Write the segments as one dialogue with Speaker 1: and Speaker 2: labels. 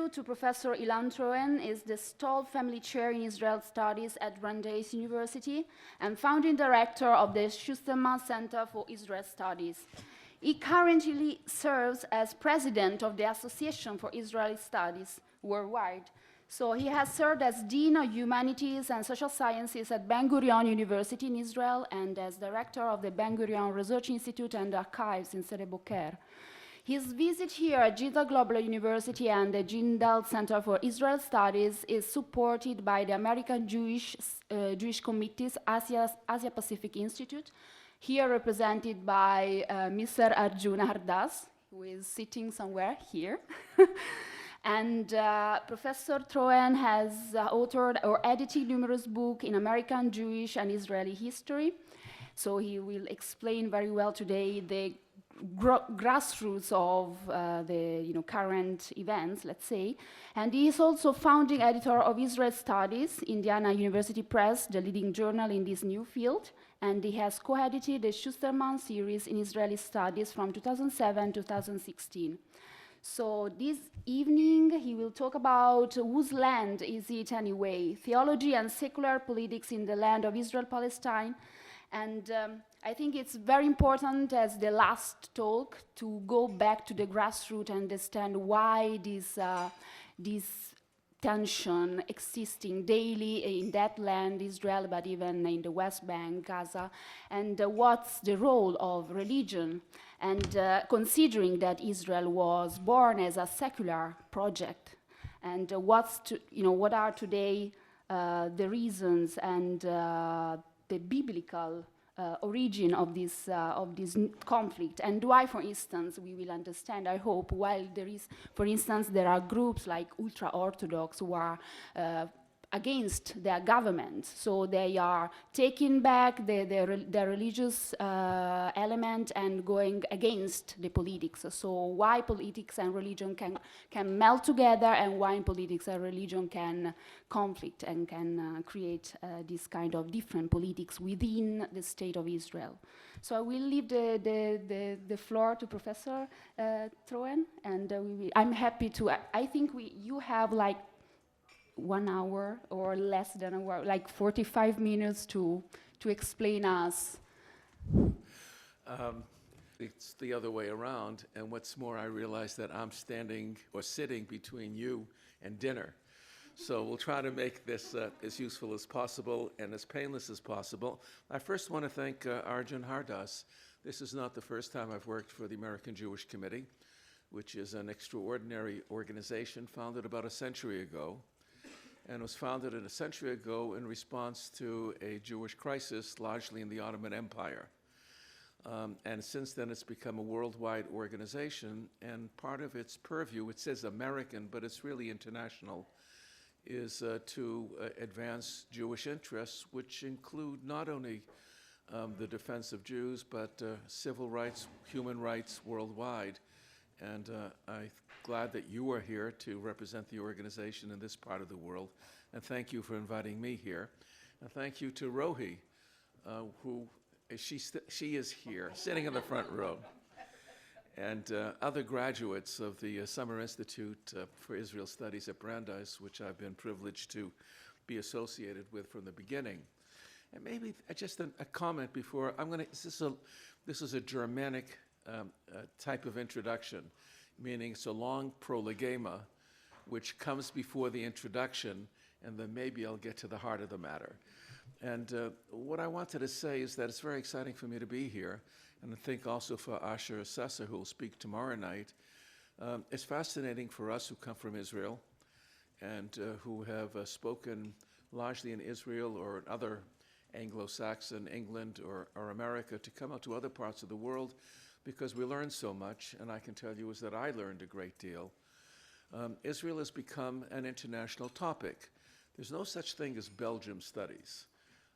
Speaker 1: To Professor Ilan Troen is the Stoll Family Chair in Israel Studies at Brandeis University and founding director of the Schusterman Center for Israel Studies. He currently serves as president of the Association for Israeli Studies worldwide. So he has served as Dean of Humanities and Social Sciences at Ben Gurion University in Israel and as director of the Ben Gurion Research Institute and Archives in Sde Boker. His visit here at Jindal Global University and the Jindal Center for Israel Studies is supported by the American Jewish Committee's Asia Pacific Institute, here represented by Mr. Arjun Hardas, who is sitting somewhere here. And Professor Troen has authored or edited numerous books in American Jewish and Israeli history. So he will explain very well today the grassroots of the current events, let's say. And he is also founding editor of Israel Studies, Indiana University Press, the leading journal in this new field. And he has co-edited the Schusterman series in Israeli Studies from 2007 to 2016. So this evening he will talk about whose land is it anyway, theology and secular politics in the land of Israel-Palestine. And I think it's very important as the last talk to go back to the grassroots and understand why this tension existing daily in that land, Israel, but even in the West Bank, Gaza, and what's the role of religion. And considering that Israel was born as a secular project, and what are today the reasons and the biblical origin of this conflict, and why, for instance, we will understand, I hope, while there are groups like ultra-Orthodox who are against their government, so they are taking back their religious element and going against the politics. So why politics and religion can melt together, and why politics and religion can conflict and can create this kind of different politics within the state of Israel. So I will leave the floor to Professor Troen, and I'm happy to. I think you have like 1 hour or less than an hour, like 45 minutes to explain us.
Speaker 2: It's the other way around, and what's more, I realize that I'm standing or sitting between you and dinner. So we'll try to make this as useful as possible and as painless as possible. I first want to thank Arjun Hardas. This is not the first time I've worked for the American Jewish Committee, which is an extraordinary organization founded about a century ago, and was founded a century ago in response to a Jewish crisis, largely in the Ottoman Empire. And since then, it's become a worldwide organization, and part of its purview, it says American, but it's really international, is to advance Jewish interests, which include not only the defense of Jews, but civil rights, human rights worldwide. And I'm glad that you are here to represent the organization in this part of the world. And thank you for inviting me here. And thank you to Rohi, who she is here, sitting in the front row. And other graduates of the Summer Institute for Israel Studies at Brandeis, which I've been privileged to be associated with from the beginning. And maybe just a comment before, this is a Germanic type of introduction, meaning it's a long prolegema, which comes before the introduction, and then maybe I'll get to the heart of the matter. And what I wanted to say is that it's very exciting for me to be here, and I think also for Asher Sessa, who will speak tomorrow night. It's fascinating for us who come from Israel and who have spoken largely in Israel or in other Anglo-Saxon, England or America, to come out to other parts of the world, because we learn so much, and I can tell you is that I learned a great deal. Israel has become an international topic. There's no such thing as Belgium studies.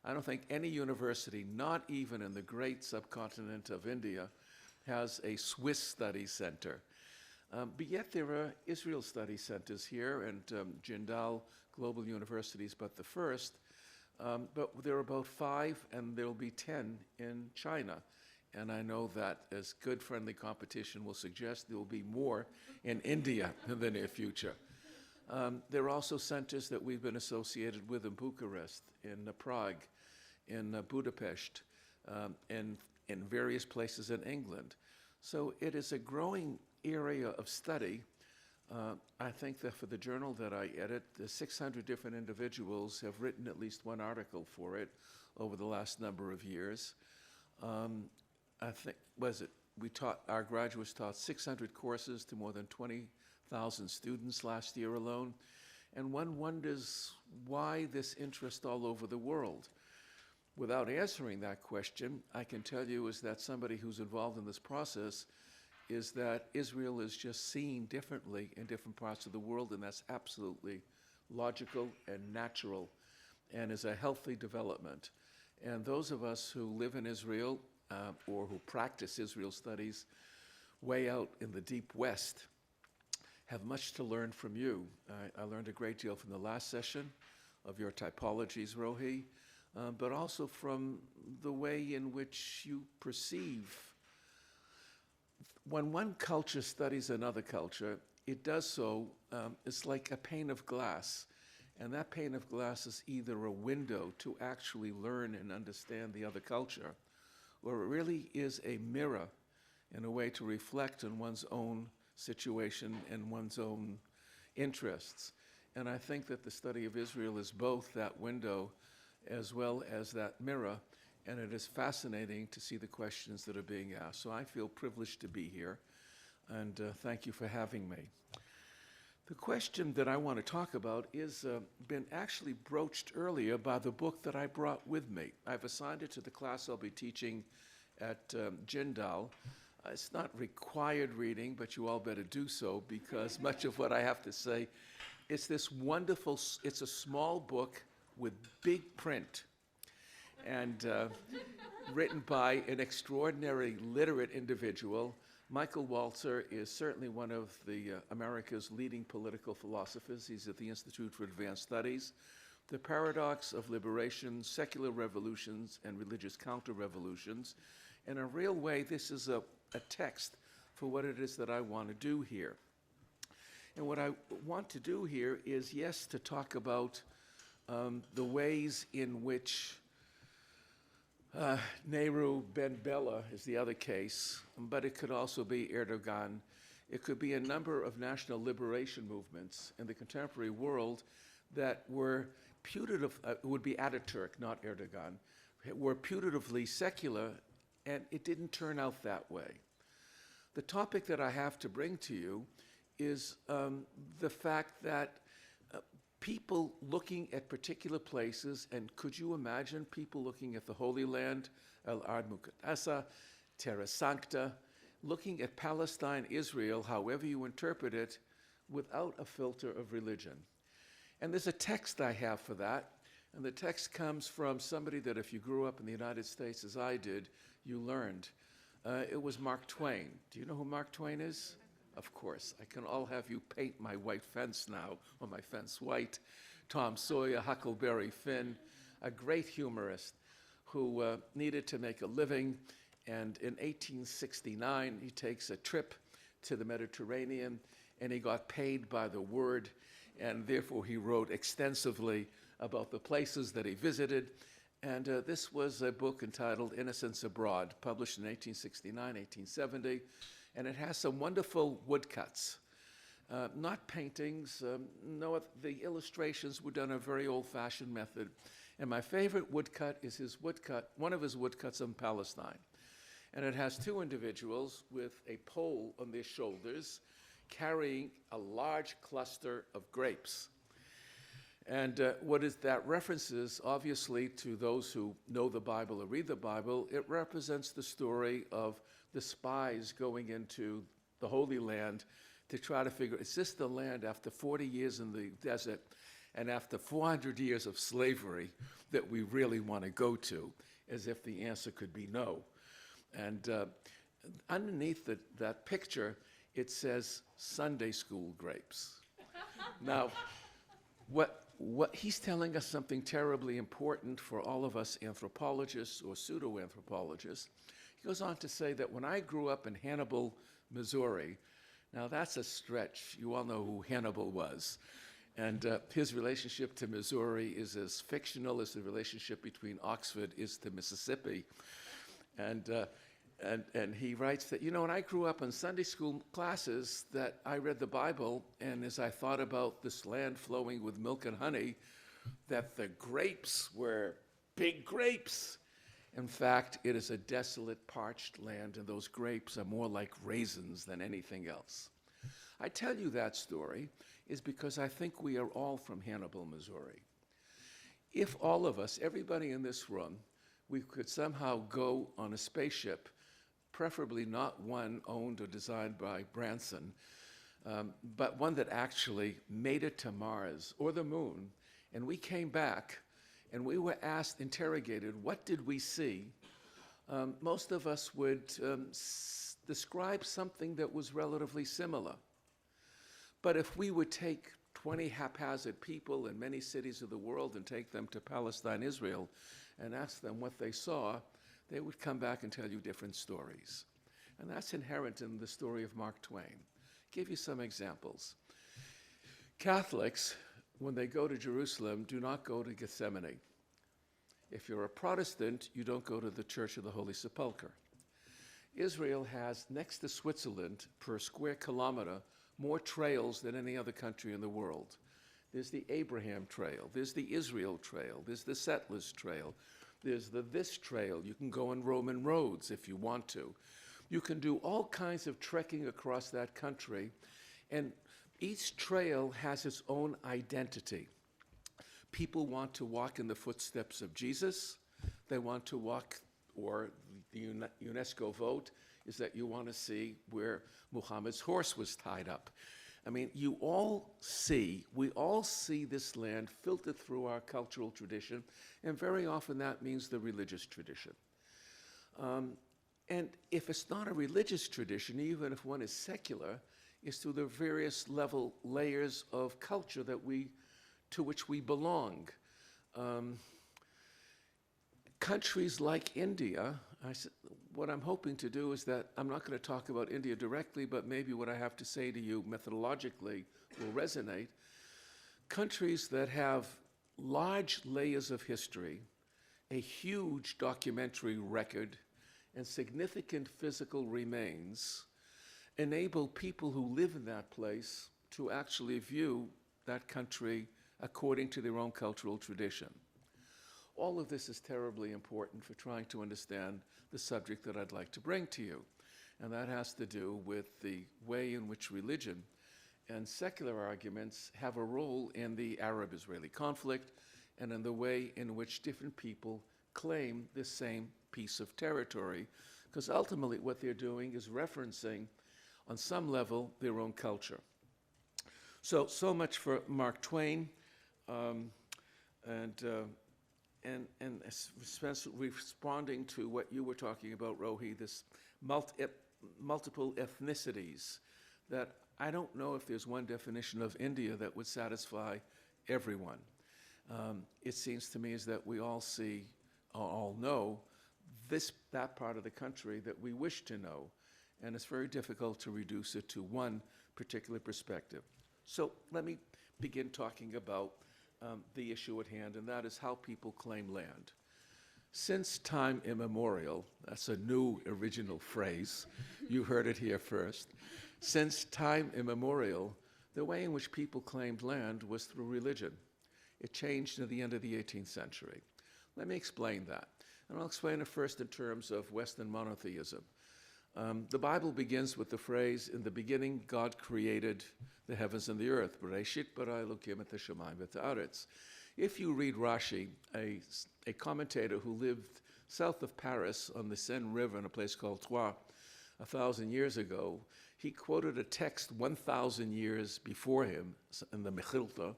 Speaker 2: I don't think any university, not even in the great subcontinent of India, has a Swiss study center. But yet there are Israel study centers here, and Jindal Global University is but the first. But there are about 5, and there will be 10 in China. And I know that, as good friendly competition will suggest, there will be more in India in the near future. There are also centers that we've been associated with in Bucharest, in Prague, in Budapest, in various places in England. So it is a growing area of study. I think that for the journal that I edit, the 600 different individuals have written at least one article for it over the last number of years. I think, our graduates taught 600 courses to more than 20,000 students last year alone. And one wonders why this interest all over the world. Without answering that question, I can tell you as that somebody who's involved in this process is that Israel is just seen differently in different parts of the world, and that's absolutely logical and natural and is a healthy development. And those of us who live in Israel or who practice Israel studies way out in the deep West have much to learn from you. I learned a great deal from the last session of your typologies, Rohi, but also from the way in which you perceive. When one culture studies another culture, it does so, it's like a pane of glass. And that pane of glass is either a window to actually learn and understand the other culture, or it really is a mirror in a way to reflect on one's own situation and one's own interests. And I think that the study of Israel is both that window as well as that mirror, and it is fascinating to see the questions that are being asked. So I feel privileged to be here, and thank you for having me. The question that I want to talk about is been actually broached earlier by the book that I brought with me. I've assigned it to the class I'll be teaching at Jindal. It's not required reading, but you all better do so, because much of what I have to say, it's this wonderful, it's a small book with big print, and written by an extraordinary literate individual. Michael Walzer is certainly one of America's leading political philosophers. He's at the Institute for Advanced Studies. The Paradox of Liberation, Secular Revolutions, and Religious Counter-Revolutions. In a real way, this is a text for what it is that I want to do here. And what I want to do here is, yes, to talk about the ways in which Nehru, Ben Bella is the other case, but it could also be Erdogan. It could be a number of national liberation movements in the contemporary world that were putative, it would be Ataturk, not Erdogan, were putatively secular, and it didn't turn out that way. The topic that I have to bring to you is the fact that people looking at particular places, and could you imagine people looking at the Holy Land, Al-Ard Muqaddasa, Terra Sancta, looking at Palestine, Israel, however you interpret it, without a filter of religion? And there's a text I have for that, and the text comes from somebody that if you grew up in the United States as I did, you learned. It was Mark Twain. Do you know who Mark Twain is? Of course. I can all have you paint my white fence now, or my fence white. Tom Sawyer, Huckleberry Finn, a great humorist who needed to make a living, and in 1869 he takes a trip to the Mediterranean, and he got paid by the word, and therefore he wrote extensively about the places that he visited. And this was a book entitled Innocents Abroad, published in 1869, 1870, and it has some wonderful woodcuts. Not paintings, no, the illustrations were done in a very old-fashioned method. And my favorite woodcut is his woodcut, one of his woodcuts on Palestine. And it has two individuals with a pole on their shoulders carrying a large cluster of grapes. And what is that references, obviously, to those who know the Bible or read the Bible, it represents the story of the spies going into the Holy Land to try to figure, is this the land after 40 years in the desert and after 400 years of slavery that we really want to go to, as if the answer could be no. And underneath that picture, it says Sunday school grapes. Now, what he's telling us something terribly important for all of us anthropologists or pseudo-anthropologists. He goes on to say that when I grew up in Hannibal, Missouri, now that's a stretch. You all know who Hannibal was. And his relationship to Missouri is as fictional as the relationship between Oxford is to Mississippi. And he writes that, when I grew up in Sunday school classes, that I read the Bible, and as I thought about this land flowing with milk and honey, that the grapes were big grapes. In fact, it is a desolate, parched land, and those grapes are more like raisins than anything else. I tell you that story is because I think we are all from Hannibal, Missouri. If all of us, everybody in this room, we could somehow go on a spaceship, preferably not one owned or designed by Branson, but one that actually made it to Mars or the moon, and we came back and we were interrogated, what did we see? Most of us would describe something that was relatively similar. But if we would take 20 haphazard people in many cities of the world and take them to Palestine, Israel, and ask them what they saw, they would come back and tell you different stories. And that's inherent in the story of Mark Twain. Give you some examples. Catholics, when they go to Jerusalem, do not go to Gethsemane. If you're a Protestant, you don't go to the Church of the Holy Sepulchre. Israel has, next to Switzerland, per square kilometer, more trails than any other country in the world. There's the Abraham Trail, there's the Israel Trail, there's the Settlers Trail, there's this trail. You can go on Roman roads if you want to. You can do all kinds of trekking across that country, and each trail has its own identity. People want to walk in the footsteps of Jesus. They want to walk, or the UNESCO vote is that you want to see where Muhammad's horse was tied up. I mean, we all see this land filtered through our cultural tradition, and very often that means the religious tradition. And if it's not a religious tradition, even if one is secular, it's through the various layers of culture to which we belong. Countries like India, what I'm hoping to do is that I'm not going to talk about India directly, but maybe what I have to say to you methodologically will resonate. Countries that have large layers of history, a huge documentary record, and significant physical remains enable people who live in that place to actually view that country according to their own cultural tradition. All of this is terribly important for trying to understand the subject that I'd like to bring to you, and that has to do with the way in which religion and secular arguments have a role in the Arab-Israeli conflict and in the way in which different people claim the same piece of territory, because ultimately what they're doing is referencing, on some level, their own culture. So much for Mark Twain, responding to what you were talking about, Rohi, this multiple ethnicities, that I don't know if there's one definition of India that would satisfy everyone. It seems to me is that we all know that part of the country that we wish to know, and it's very difficult to reduce it to one particular perspective. So let me begin talking about the issue at hand, and that is how people claim land. Since time immemorial, that's a new original phrase, you heard it here first. Since time immemorial, the way in which people claimed land was through religion. It changed at the end of the 18th century. Let me explain that. And I'll explain it first in terms of Western monotheism. The Bible begins with the phrase, in the beginning, God created the heavens and the earth. Bereshit bara Elokim et hashamayim v'et haaretz. If you read Rashi, a commentator who lived south of Paris on the Seine River in a place called Troyes 1,000 years ago, he quoted a text 1,000 years before him in the Mechilta,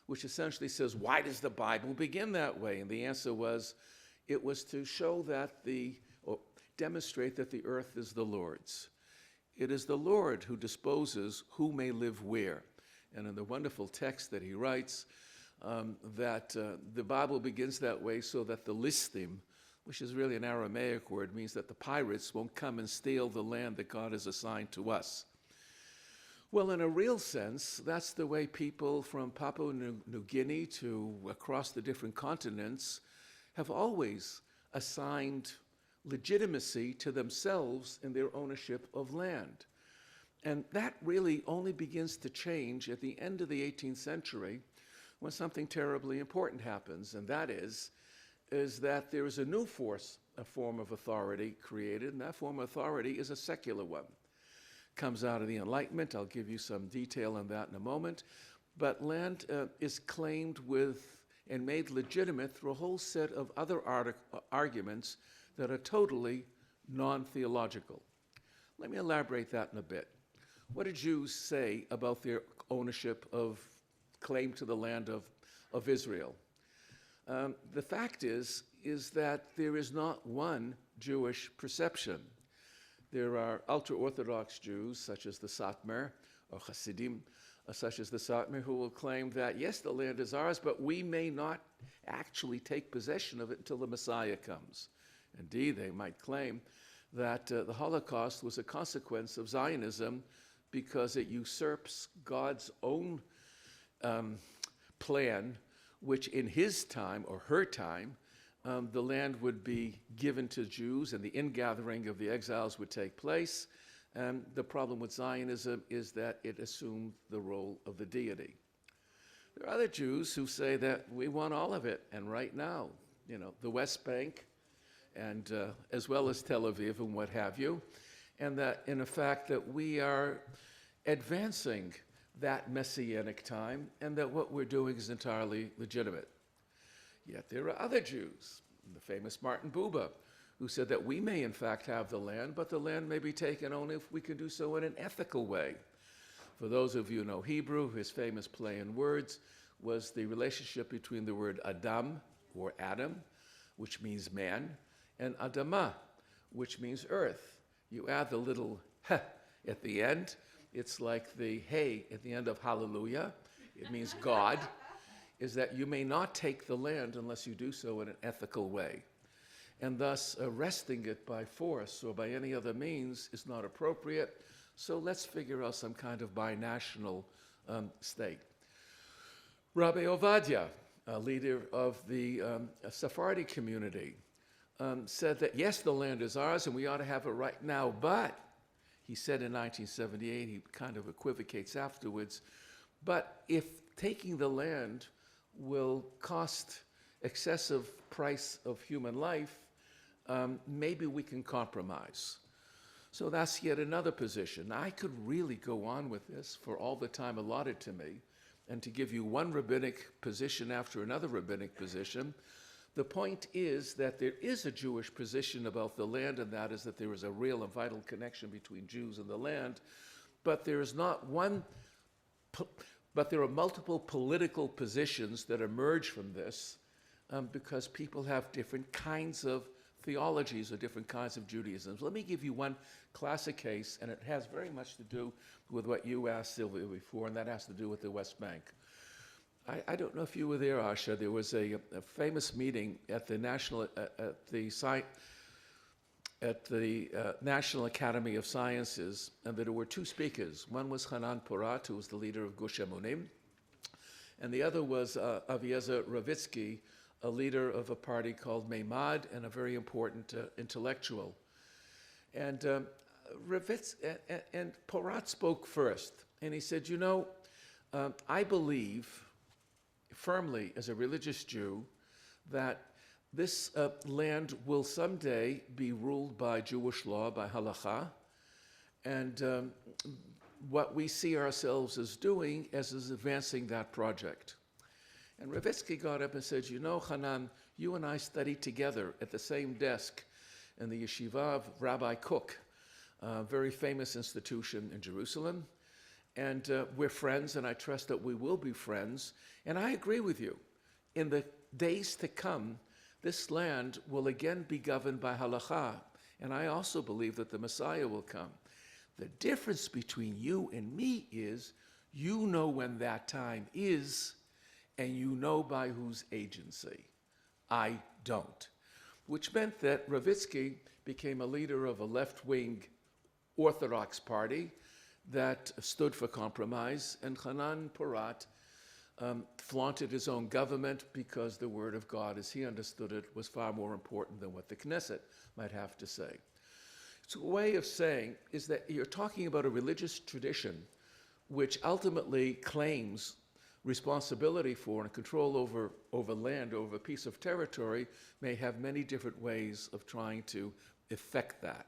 Speaker 2: which essentially says, why does the Bible begin that way? And the answer was, it was to show that or demonstrate that the earth is the Lord's. It is the Lord who disposes who may live where. And in the wonderful text that he writes, that the Bible begins that way so that the listim, which is really an Aramaic word, means that the pirates won't come and steal the land that God has assigned to us. Well, in a real sense, that's the way people from Papua New Guinea to across the different continents have always assigned legitimacy to themselves in their ownership of land. And that really only begins to change at the end of the 18th century when something terribly important happens, and that is that there is a new a form of authority created, and that form of authority is a secular one. Comes out of the Enlightenment. I'll give you some detail on that in a moment. But land is claimed with and made legitimate through a whole set of other arguments that are totally non-theological. Let me elaborate that in a bit. What do Jews say about their ownership of claim to the land of Israel? The fact is that there is not one Jewish perception. There are ultra-Orthodox Jews, such as the Satmar, or Hasidim, such as the Satmar, who will claim that, yes, the land is ours, but we may not actually take possession of it until the Messiah comes. Indeed, they might claim that the Holocaust was a consequence of Zionism because it usurps God's own plan, which in his time, or her time, the land would be given to Jews and the ingathering of the exiles would take place. The problem with Zionism is that it assumed the role of the deity. There are other Jews who say that we want all of it, and right now, the West Bank, and as well as Tel Aviv and what have you, and that in fact that we are advancing that messianic time, and that what we're doing is entirely legitimate. Yet there are other Jews, the famous Martin Buber, who said that we may in fact have the land, but the land may be taken only if we can do so in an ethical way. For those of you who know Hebrew, his famous play in words was the relationship between the word Adam, or Adam, which means man, and Adamah, which means earth. You add the little heh at the end. It's like the hey at the end of hallelujah. It means God. Is that you may not take the land unless you do so in an ethical way. And thus, arresting it by force or by any other means is not appropriate. So let's figure out some kind of binational state. Rabbi Ovadia, a leader of the Sephardi community, said that, yes, the land is ours and we ought to have it right now, but, he said in 1978, he kind of equivocates afterwards, but if taking the land will cost excessive price of human life, maybe we can compromise. So that's yet another position. I could really go on with this for all the time allotted to me, and to give you one rabbinic position after another rabbinic position. The point is that there is a Jewish position about the land, and that is that there is a real and vital connection between Jews and the land, but there is not one, but there are multiple political positions that emerge from this because people have different kinds of theologies or different kinds of Judaism. Let me give you one classic case, and it has very much to do with what you asked Sylvia before, and that has to do with the West Bank. I don't know if you were there, Asha. There was a famous meeting at the National Academy of Sciences, and there were two speakers. One was Hanan Porat, who was the leader of Gush Emunim, and the other was Aviezer Ravitsky, a leader of a party called Meimad, and a very important intellectual. And and Porat spoke first, and he said, I believe firmly as a religious Jew that this land will someday be ruled by Jewish law, by halacha, and what we see ourselves as doing is advancing that project. And Ravitsky got up and said, Hanan, you and I studied together at the same desk in the yeshiva of Rabbi Kook, a very famous institution in Jerusalem. And we're friends, and I trust that we will be friends. And I agree with you. In the days to come, this land will again be governed by halacha. And I also believe that the Messiah will come. The difference between you and me is you know when that time is, and you know by whose agency. I don't. Which meant that Ravitsky became a leader of a left-wing Orthodox party that stood for compromise, and Hanan Porat flaunted his own government because the word of God, as he understood it, was far more important than what the Knesset might have to say. So a way of saying is that you're talking about a religious tradition which ultimately claims responsibility for and control over land, over a piece of territory, may have many different ways of trying to effect that.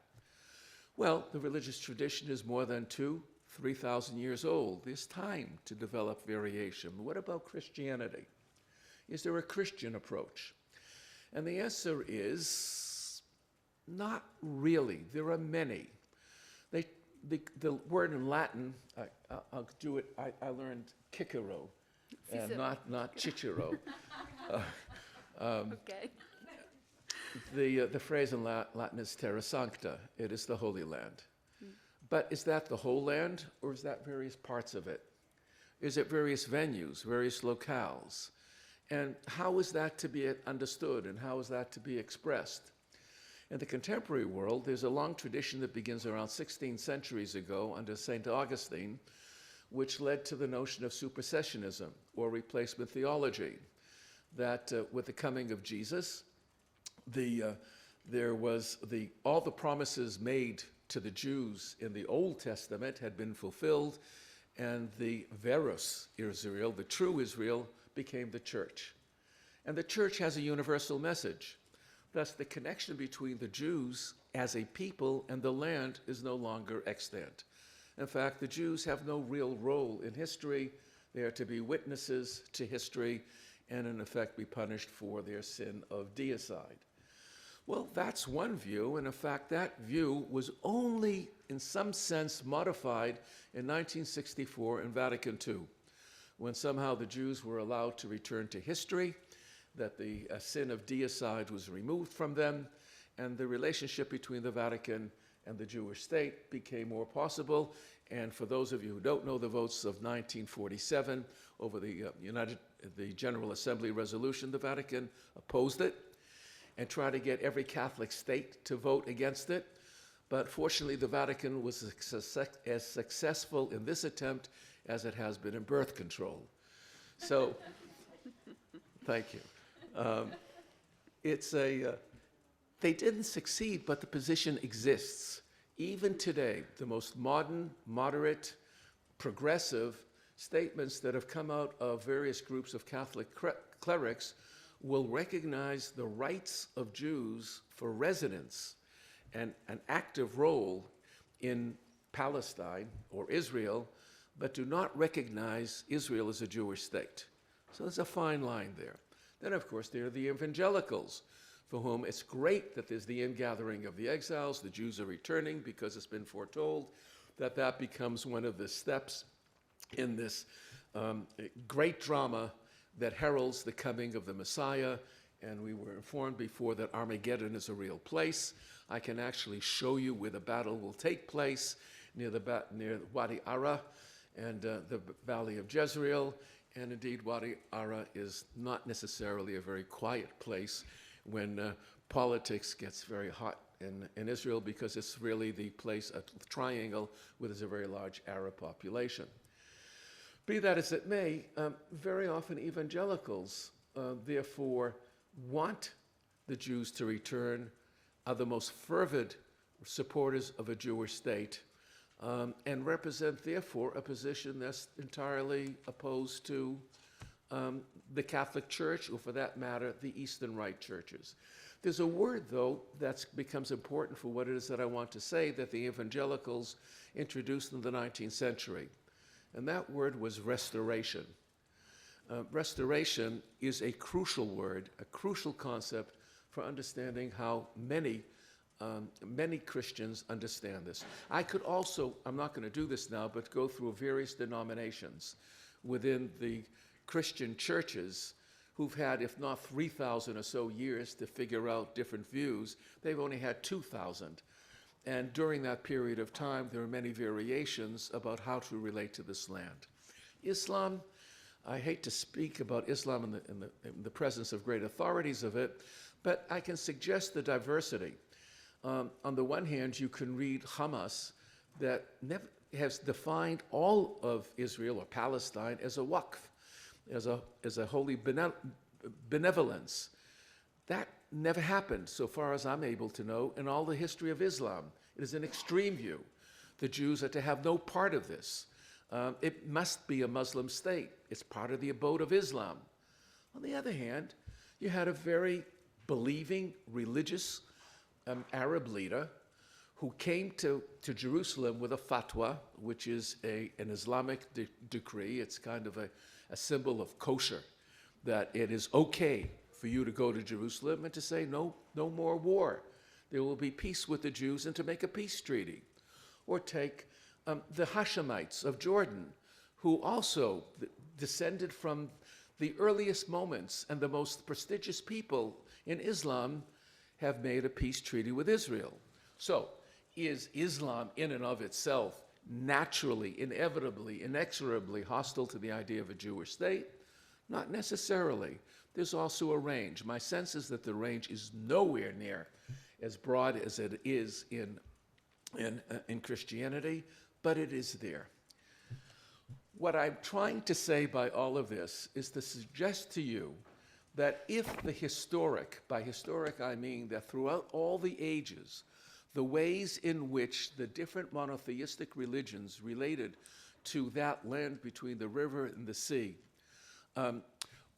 Speaker 2: Well, the religious tradition is more than 3,000 years old. There's time to develop variation. What about Christianity? Is there a Christian approach? And the answer is not really. There are many. The word in Latin, I'll do it, I learned Cicero, and not Cicero.
Speaker 1: Okay.
Speaker 2: The phrase in Latin is terra sancta. It is the Holy Land. But is that the whole land, or is that various parts of it? Is it various venues, various locales? And how is that to be understood, and how is that to be expressed? In the contemporary world, there's a long tradition that begins around 16 centuries ago under St. Augustine, which led to the notion of supersessionism, or replacement theology, that with the coming of Jesus, all the promises made to the Jews in the Old Testament had been fulfilled, and the Verus Israel, the true Israel, became the church. And the church has a universal message. Thus, the connection between the Jews as a people and the land is no longer extant. In fact, the Jews have no real role in history. They are to be witnesses to history and, in effect, be punished for their sin of deicide. Well, that's one view, and in fact, that view was only, in some sense, modified in 1964 in Vatican II, when somehow the Jews were allowed to return to history, that the sin of deicide was removed from them, and the relationship between the Vatican and the Jewish state became more possible. And for those of you who don't know the votes of 1947 over the General Assembly resolution, the Vatican opposed it and tried to get every Catholic state to vote against it. But fortunately, the Vatican was as successful in this attempt as it has been in birth control. So, thank you. They didn't succeed, but the position exists. Even today, the most modern, moderate, progressive statements that have come out of various groups of Catholic clerics will recognize the rights of Jews for residence and an active role in Palestine or Israel, but do not recognize Israel as a Jewish state. So there's a fine line there. Then, of course, there are the evangelicals, for whom it's great that there's the ingathering of the exiles. The Jews are returning because it's been foretold that that becomes one of the steps in this great drama that heralds the coming of the Messiah. And we were informed before that Armageddon is a real place. I can actually show you where the battle will take place, near Wadi Ara and the Valley of Jezreel. And indeed, Wadi Ara is not necessarily a very quiet place when politics gets very hot in Israel, because it's really the place, a triangle, where there's a very large Arab population. Be that as it may, very often evangelicals, therefore, want the Jews to return, are the most fervid supporters of a Jewish state, and represent, therefore, a position that's entirely opposed to the Catholic Church, or for that matter, the Eastern Rite churches. There's a word, though, that becomes important for what it is that I want to say, that the evangelicals introduced in the 19th century. And that word was restoration. Restoration is a crucial word, a crucial concept for understanding how many Christians understand this. I could also, I'm not going to do this now, but go through various denominations within the Christian churches who've had, if not 3,000 or so years to figure out different views. They've only had 2,000. And during that period of time, there are many variations about how to relate to this land. Islam, I hate to speak about Islam in the presence of great authorities of it, but I can suggest the diversity. On the one hand, you can read Hamas that has defined all of Israel or Palestine as a waqf, as a holy benevolence. That never happened, so far as I'm able to know, in all the history of Islam. It is an extreme view. The Jews are to have no part of this. It must be a Muslim state. It's part of the abode of Islam. On the other hand, you had a very believing, religious Arab leader who came to Jerusalem with a fatwa, which is an Islamic decree. It's kind of a symbol of kosher, that it is okay for you to go to Jerusalem and to say no more war. There will be peace with the Jews and to make a peace treaty. Or take the Hashemites of Jordan, who also descended from the earliest moments and the most prestigious people in Islam have made a peace treaty with Israel. So, is Islam in and of itself naturally, inevitably, inexorably hostile to the idea of a Jewish state? Not necessarily. There's also a range. My sense is that the range is nowhere near as broad as it is in Christianity, but it is there. What I'm trying to say by all of this is to suggest to you that if the historic, by historic I mean that throughout all the ages, the ways in which the different monotheistic religions related to that land between the river and the sea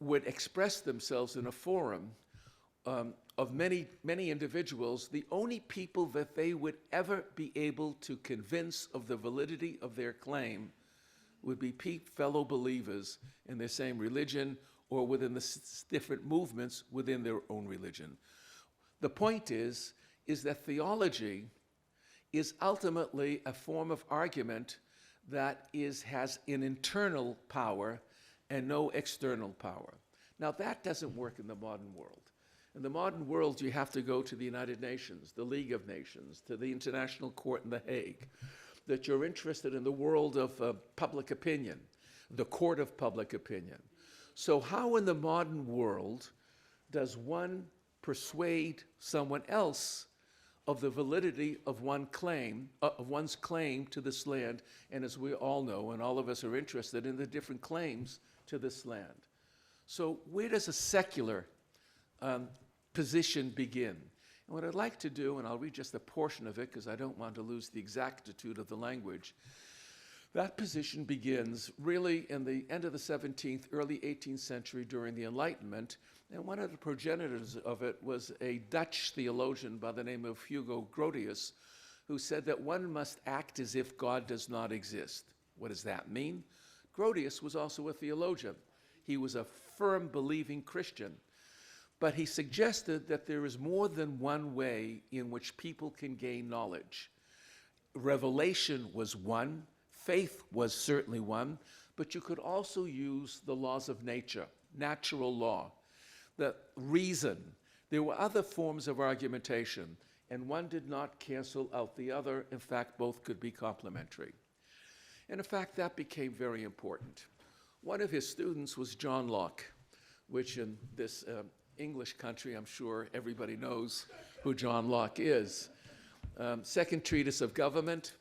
Speaker 2: would express themselves in a forum of many, many individuals, the only people that they would ever be able to convince of the validity of their claim would be fellow believers in their same religion or within the different movements within their own religion. The point is that theology is ultimately a form of argument that has an internal power and no external power. Now, that doesn't work in the modern world. In the modern world, you have to go to the United Nations, the League of Nations, to the International Court in The Hague, that you're interested in the world of public opinion, the court of public opinion. So how in the modern world does one persuade someone else of the validity of one's claim to this land, and as we all know, and all of us are interested in the different claims to this land. So where does a secular position begin? And what I'd like to do, and I'll read just a portion of it because I don't want to lose the exactitude of the language, that position begins really in the end of the 17th, early 18th century during the Enlightenment, and one of the progenitors of it was a Dutch theologian by the name of Hugo Grotius, who said that one must act as if God does not exist. What does that mean? Grotius was also a theologian. He was a firm believing Christian. But he suggested that there is more than one way in which people can gain knowledge. Revelation was one, faith was certainly one, but you could also use the laws of nature, natural law, the reason. There were other forms of argumentation, and one did not cancel out the other. In fact, both could be complementary. And in fact, that became very important. One of his students was John Locke, which in this English country, I'm sure everybody knows who John Locke is. Second treatise of government,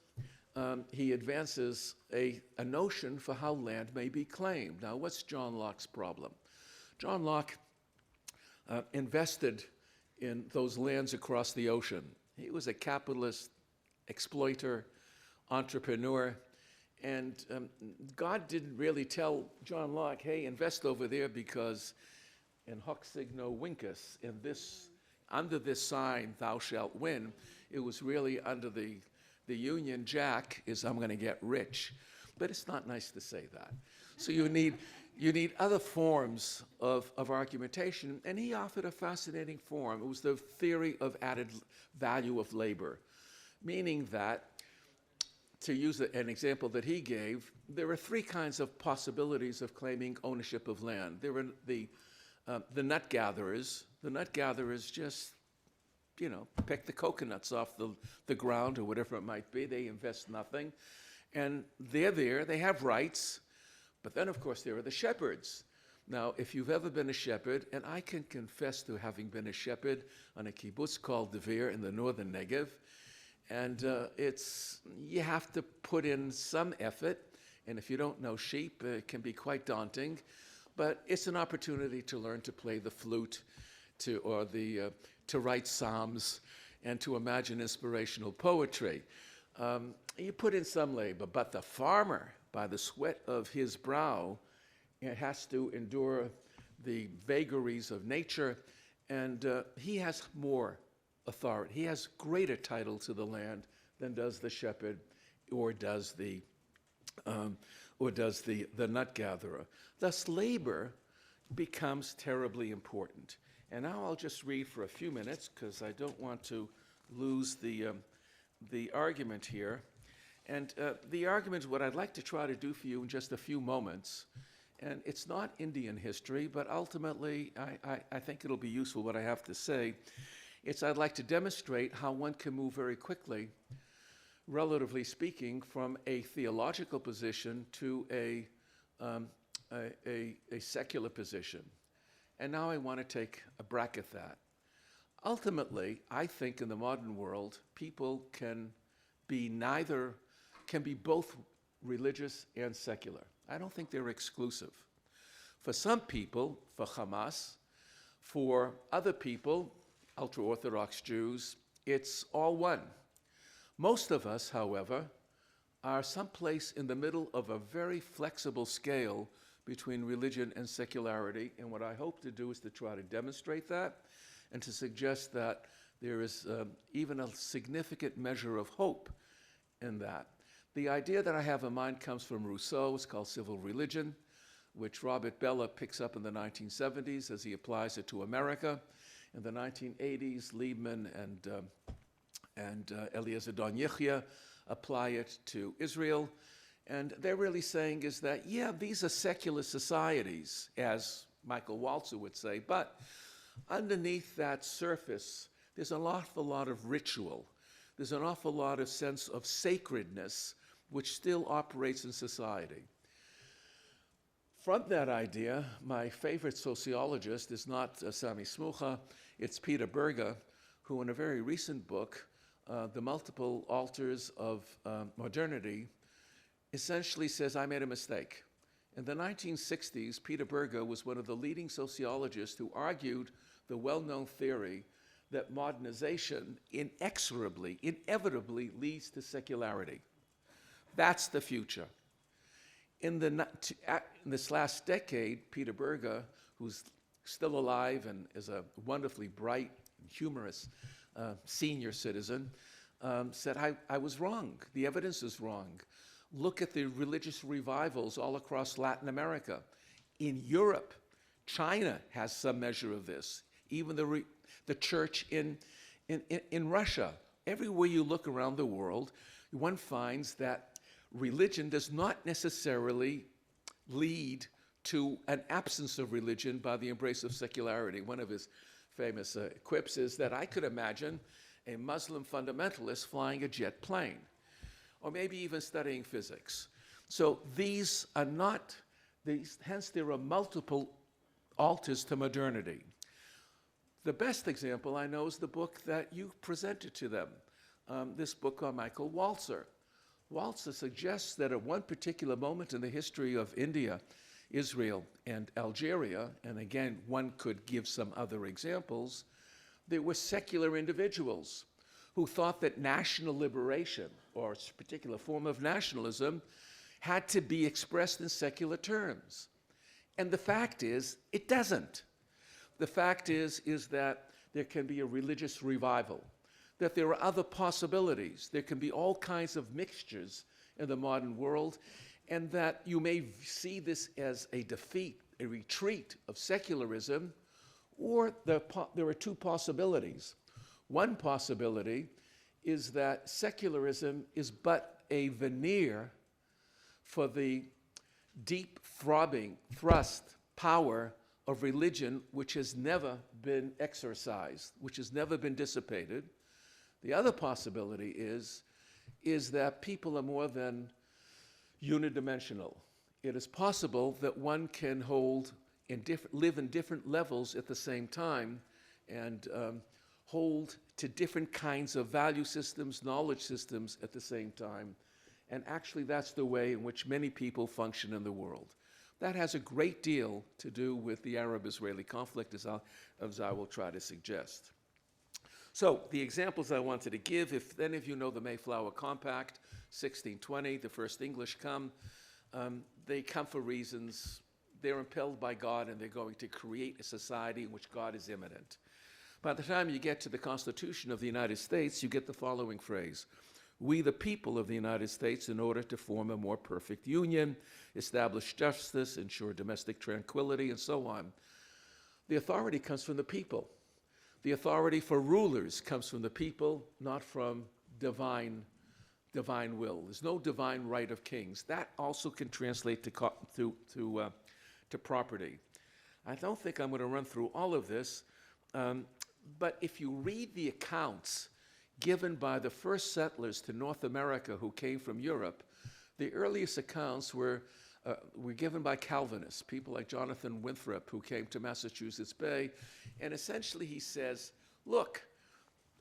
Speaker 2: he advances a notion for how land may be claimed. Now, what's John Locke's problem? John Locke invested in those lands across the ocean. He was a capitalist, exploiter, entrepreneur, and God didn't really tell John Locke, hey, invest over there because in hoc signo vinces, under this sign thou shalt win. It was really under the Union Jack is I'm going to get rich. But it's not nice to say that. So you need other forms of argumentation, and he offered a fascinating form. It was the theory of added value of labor, meaning that, to use an example that he gave, there are three kinds of possibilities of claiming ownership of land. There are the nut gatherers. The nut gatherers just, pick the coconuts off the ground or whatever it might be. They invest nothing. And they're there, they have rights. But then, of course, there are the shepherds. Now, if you've ever been a shepherd, and I can confess to having been a shepherd on a kibbutz called Devere in the northern Negev, And you have to put in some effort, and if you don't know sheep, it can be quite daunting, but it's an opportunity to learn to play the flute, to write psalms, and to imagine inspirational poetry. You put in some labor, but the farmer, by the sweat of his brow, has to endure the vagaries of nature, and he has more authority. He has greater title to the land than does the shepherd or does the nut gatherer. Thus, labor becomes terribly important. And now I'll just read for a few minutes because I don't want to lose the argument here. And the argument is what I'd like to try to do for you in just a few moments. And it's not Indian history, but ultimately I think it'll be useful what I have to say. I'd like to demonstrate how one can move very quickly, relatively speaking, from a theological position to a secular position. And now I want to take a bracket that. Ultimately, I think in the modern world, people can be both religious and secular. I don't think they're exclusive. For some people, for Hamas, for other people, ultra-Orthodox Jews, it's all one. Most of us, however, are someplace in the middle of a very flexible scale between religion and secularity, and what I hope to do is to try to demonstrate that and to suggest that there is even a significant measure of hope in that. The idea that I have in mind comes from Rousseau. It's called civil religion, which Robert Bellah picks up in the 1970s as he applies it to America. In the 1980s, Liebman and Eliezer Don Yichya apply it to Israel. And they're really saying is that, yeah, these are secular societies, as Michael Walzer would say, but underneath that surface, there's an awful lot of ritual. There's an awful lot of sense of sacredness, which still operates in society. From that idea, my favorite sociologist is not Sami Smucha, it's Peter Berger, who in a very recent book, The Multiple Altars of Modernity, essentially says, I made a mistake. In the 1960s, Peter Berger was one of the leading sociologists who argued the well-known theory that modernization inevitably leads to secularity. That's the future. In this last decade, Peter Berger, who's still alive and is a wonderfully bright and humorous senior citizen, said, I was wrong. The evidence is wrong. Look at the religious revivals all across Latin America. In Europe, China has some measure of this. Even the church in Russia. Everywhere you look around the world, one finds that religion does not necessarily lead to an absence of religion by the embrace of secularity. One of his famous quips is that I could imagine a Muslim fundamentalist flying a jet plane, or maybe even studying physics. So these are not, hence there are multiple altars to modernity. The best example I know is the book that you presented to them, this book on Michael Walzer. Walzer suggests that at one particular moment in the history of India, Israel, and Algeria, and again, one could give some other examples, there were secular individuals who thought that national liberation, or a particular form of nationalism, had to be expressed in secular terms. And the fact is, it doesn't. The fact is that there can be a religious revival, that there are other possibilities. There can be all kinds of mixtures in the modern world, and that you may see this as a defeat, a retreat of secularism, or there are two possibilities. One possibility is that secularism is but a veneer for the deep throbbing thrust power of religion, which has never been exorcised, which has never been dissipated. The other possibility is that people are more than unidimensional. It is possible that one can live in different levels at the same time and hold to different kinds of value systems, knowledge systems at the same time. And actually, that's the way in which many people function in the world. That has a great deal to do with the Arab-Israeli conflict, as I will try to suggest. So the examples I wanted to give, if any of you know the Mayflower Compact, 1620, the first English come, they come for reasons. They're impelled by God, and they're going to create a society in which God is immanent. By the time you get to the Constitution of the United States, you get the following phrase: "We, the people of the United States, in order to form a more perfect union, establish justice, ensure domestic tranquility," and so on. The authority comes from the people. The authority for rulers comes from the people, not from divine will. There's no divine right of kings. That also can translate to property. I don't think I'm going to run through all of this, but if you read the accounts given by the first settlers to North America who came from Europe, the earliest accounts were given by Calvinists, people like Jonathan Winthrop, who came to Massachusetts Bay, and essentially he says, look,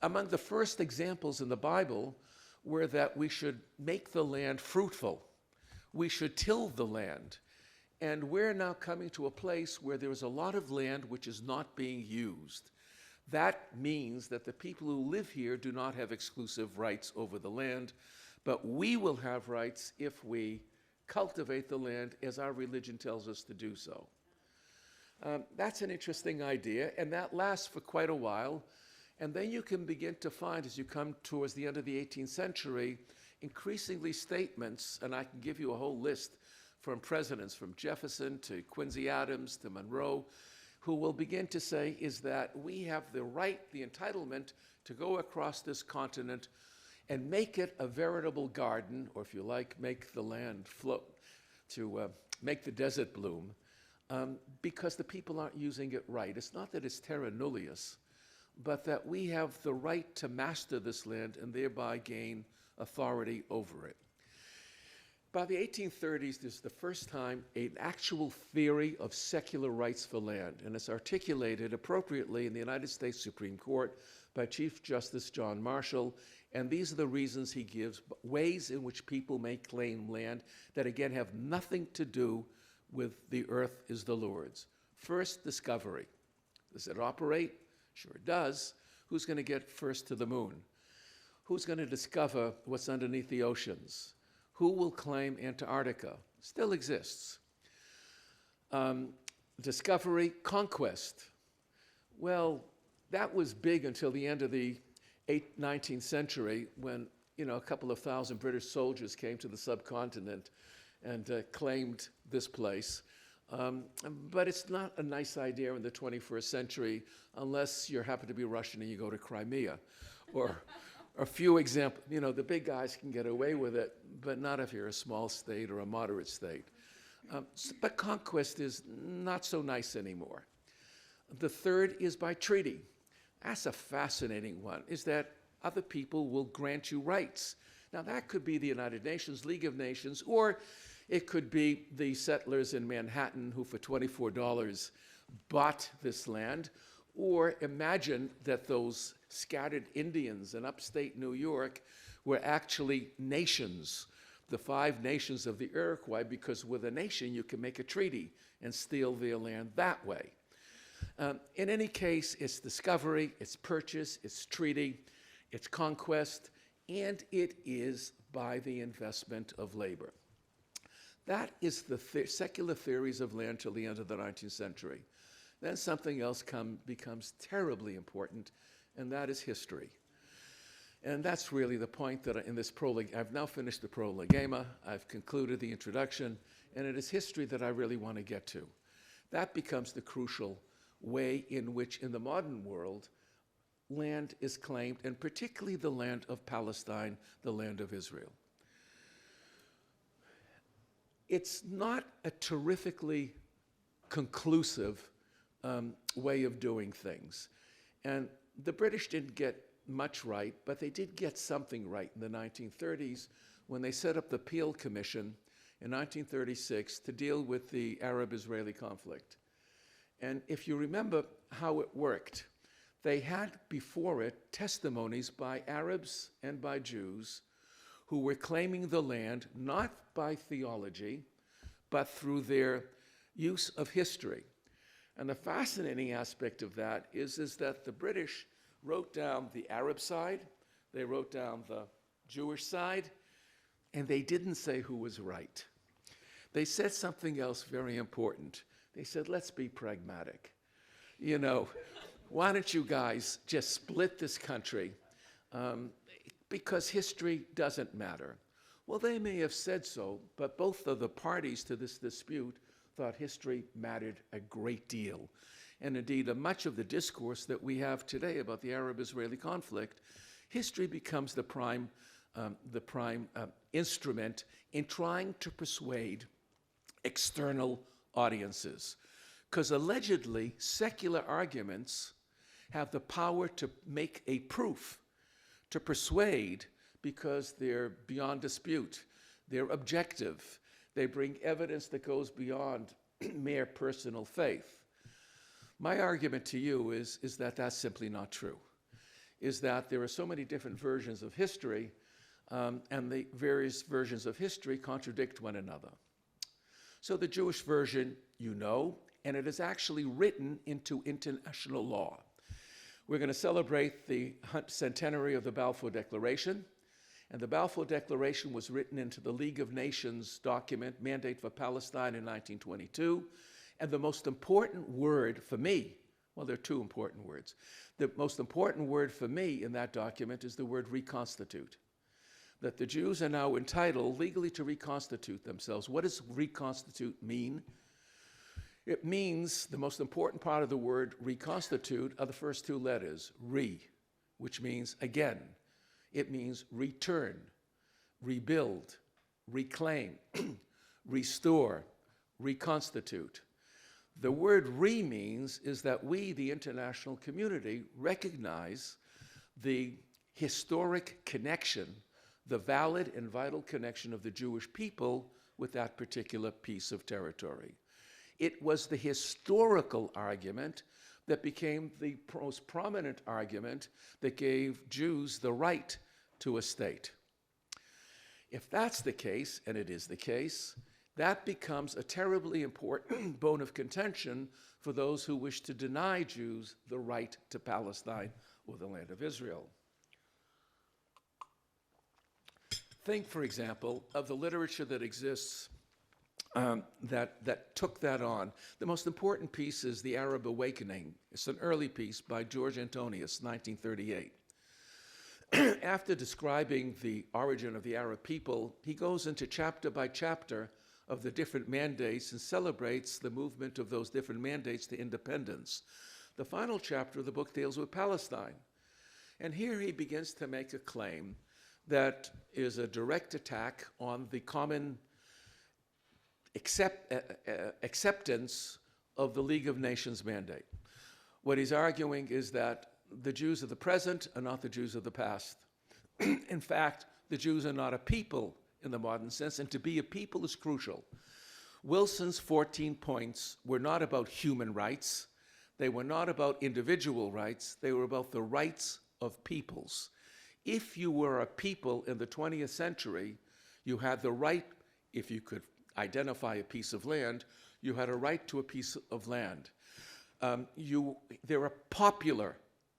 Speaker 2: among the first examples in the Bible were that we should make the land fruitful. We should till the land. And we're now coming to a place where there is a lot of land which is not being used. That means that the people who live here do not have exclusive rights over the land, but we will have rights if we cultivate the land as our religion tells us to do so. That's an interesting idea, and that lasts for quite a while. And then you can begin to find, as you come towards the end of the 18th century, increasingly statements, and I can give you a whole list from presidents, from Jefferson to Quincy Adams to Monroe, who will begin to say is that we have the right, the entitlement to go across this continent and make it a veritable garden, or if you like, make the land float, to make the desert bloom, because the people aren't using it right. It's not that it's terra nullius, but that we have the right to master this land and thereby gain authority over it. By the 1830s, this is the first time an actual theory of secular rights for land, and it's articulated appropriately in the United States Supreme Court by Chief Justice John Marshall, and these are the reasons he gives, ways in which people may claim land that, again, have nothing to do with the earth is the Lord's. First, discovery. Does it operate? Sure it does. Who's going to get first to the moon? Who's going to discover what's underneath the oceans? Who will claim Antarctica? Still exists. Discovery, conquest. Well, that was big until the end of the 19th century when, a couple of thousand British soldiers came to the subcontinent and claimed this place. But it's not a nice idea in the 21st century unless you happen to be Russian and you go to Crimea. Or a few examples, the big guys can get away with it, but not if you're a small state or a moderate state. But conquest is not so nice anymore. The third is by treaty. That's a fascinating one, is that other people will grant you rights. Now, that could be the United Nations, League of Nations, or it could be the settlers in Manhattan who for $24 bought this land, or imagine that those scattered Indians in upstate New York were actually nations, the 5 nations of the Iroquois, because with a nation you can make a treaty and steal their land that way. In any case, it's discovery, it's purchase, it's treaty, it's conquest, and it is by the investment of labor. That is the secular theories of land till the end of the 19th century. Then something else becomes terribly important, and that is history. And that's really the point that in this prologue, I've now finished the prolegema, I've concluded the introduction, and it is history that I really want to get to. That becomes the crucial way in which, in the modern world, land is claimed, and particularly the land of Palestine, the land of Israel. It's not a terrifically conclusive way of doing things. And the British didn't get much right, but they did get something right in the 1930s when they set up the Peel Commission in 1936 to deal with the Arab-Israeli conflict. And if you remember how it worked, they had before it testimonies by Arabs and by Jews who were claiming the land not by theology, but through their use of history. And the fascinating aspect of that is that the British wrote down the Arab side, they wrote down the Jewish side, and they didn't say who was right. They said something else very important. They said, let's be pragmatic. You know, why don't you guys just split this country because history doesn't matter. Well, they may have said so, but both of the parties to this dispute thought history mattered a great deal. And indeed, much of the discourse that we have today about the Arab-Israeli conflict, history becomes the prime instrument in trying to persuade external audiences. Because allegedly, secular arguments have the power to make a proof, to persuade, because they're beyond dispute, they're objective, they bring evidence that goes beyond mere personal faith. My argument to you is that that's simply not true, is that there are so many different versions of history, and the various versions of history contradict one another. So the Jewish version, you know, and it is actually written into international law. We're going to celebrate the centenary of the Balfour Declaration, and the Balfour Declaration was written into the League of Nations document, Mandate for Palestine, in 1922, and the most important word for me, well, there are two important words. The most important word for me in that document is the word reconstitute. That the Jews are now entitled legally to reconstitute themselves. What does reconstitute mean? It means the most important part of the word reconstitute are the first two letters, re, which means again. It means return, rebuild, reclaim, restore, reconstitute. The word re means is that we, the international community, recognize the historic connection, the valid and vital connection of the Jewish people with that particular piece of territory. It was the historical argument that became the most prominent argument that gave Jews the right to a state. If that's the case, and it is the case, that becomes a terribly important bone of contention for those who wish to deny Jews the right to Palestine or the land of Israel. Think, for example, of the literature that exists that took that on. The most important piece is The Arab Awakening. It's an early piece by George Antonius, 1938. After describing the origin of the Arab people, he goes into chapter by chapter of the different mandates and celebrates the movement of those different mandates to independence. The final chapter of the book deals with Palestine. And here he begins to make a claim that is a direct attack on the common acceptance of the League of Nations mandate. What he's arguing is that the Jews of the present are not the Jews of the past. In fact, the Jews are not a people in the modern sense, and to be a people is crucial. Wilson's 14 points were not about human rights. They were not about individual rights. They were about the rights of peoples. If you were a people in the 20th century, you had the right, if you could identify a piece of land, you had a right to a piece of land. There are popular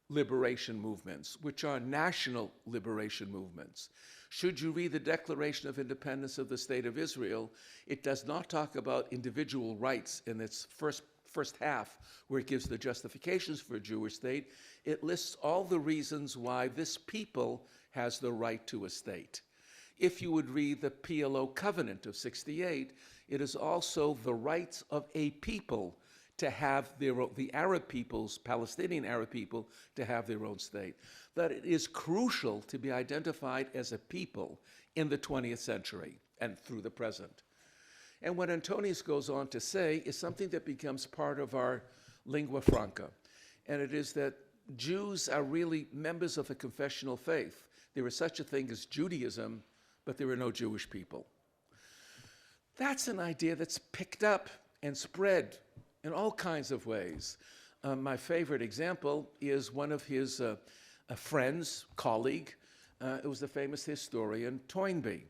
Speaker 2: liberation movements, which are national liberation movements. Should you read the Declaration of Independence of the State of Israel, it does not talk about individual rights in its first half, where it gives the justifications for a Jewish state. It lists all the reasons why this people has the right to a state. If you would read the PLO Covenant of '68, it is also the rights of a people to have the Arab peoples, Palestinian Arab people, to have their own state. That it is crucial to be identified as a people in the 20th century and through the present. And what Antonius goes on to say is something that becomes part of our lingua franca, and it is that Jews are really members of a confessional faith. There is such a thing as Judaism, but there are no Jewish people. That's an idea that's picked up and spread in all kinds of ways. My favorite example is one of his friends, colleague. It was the famous historian Toynbee.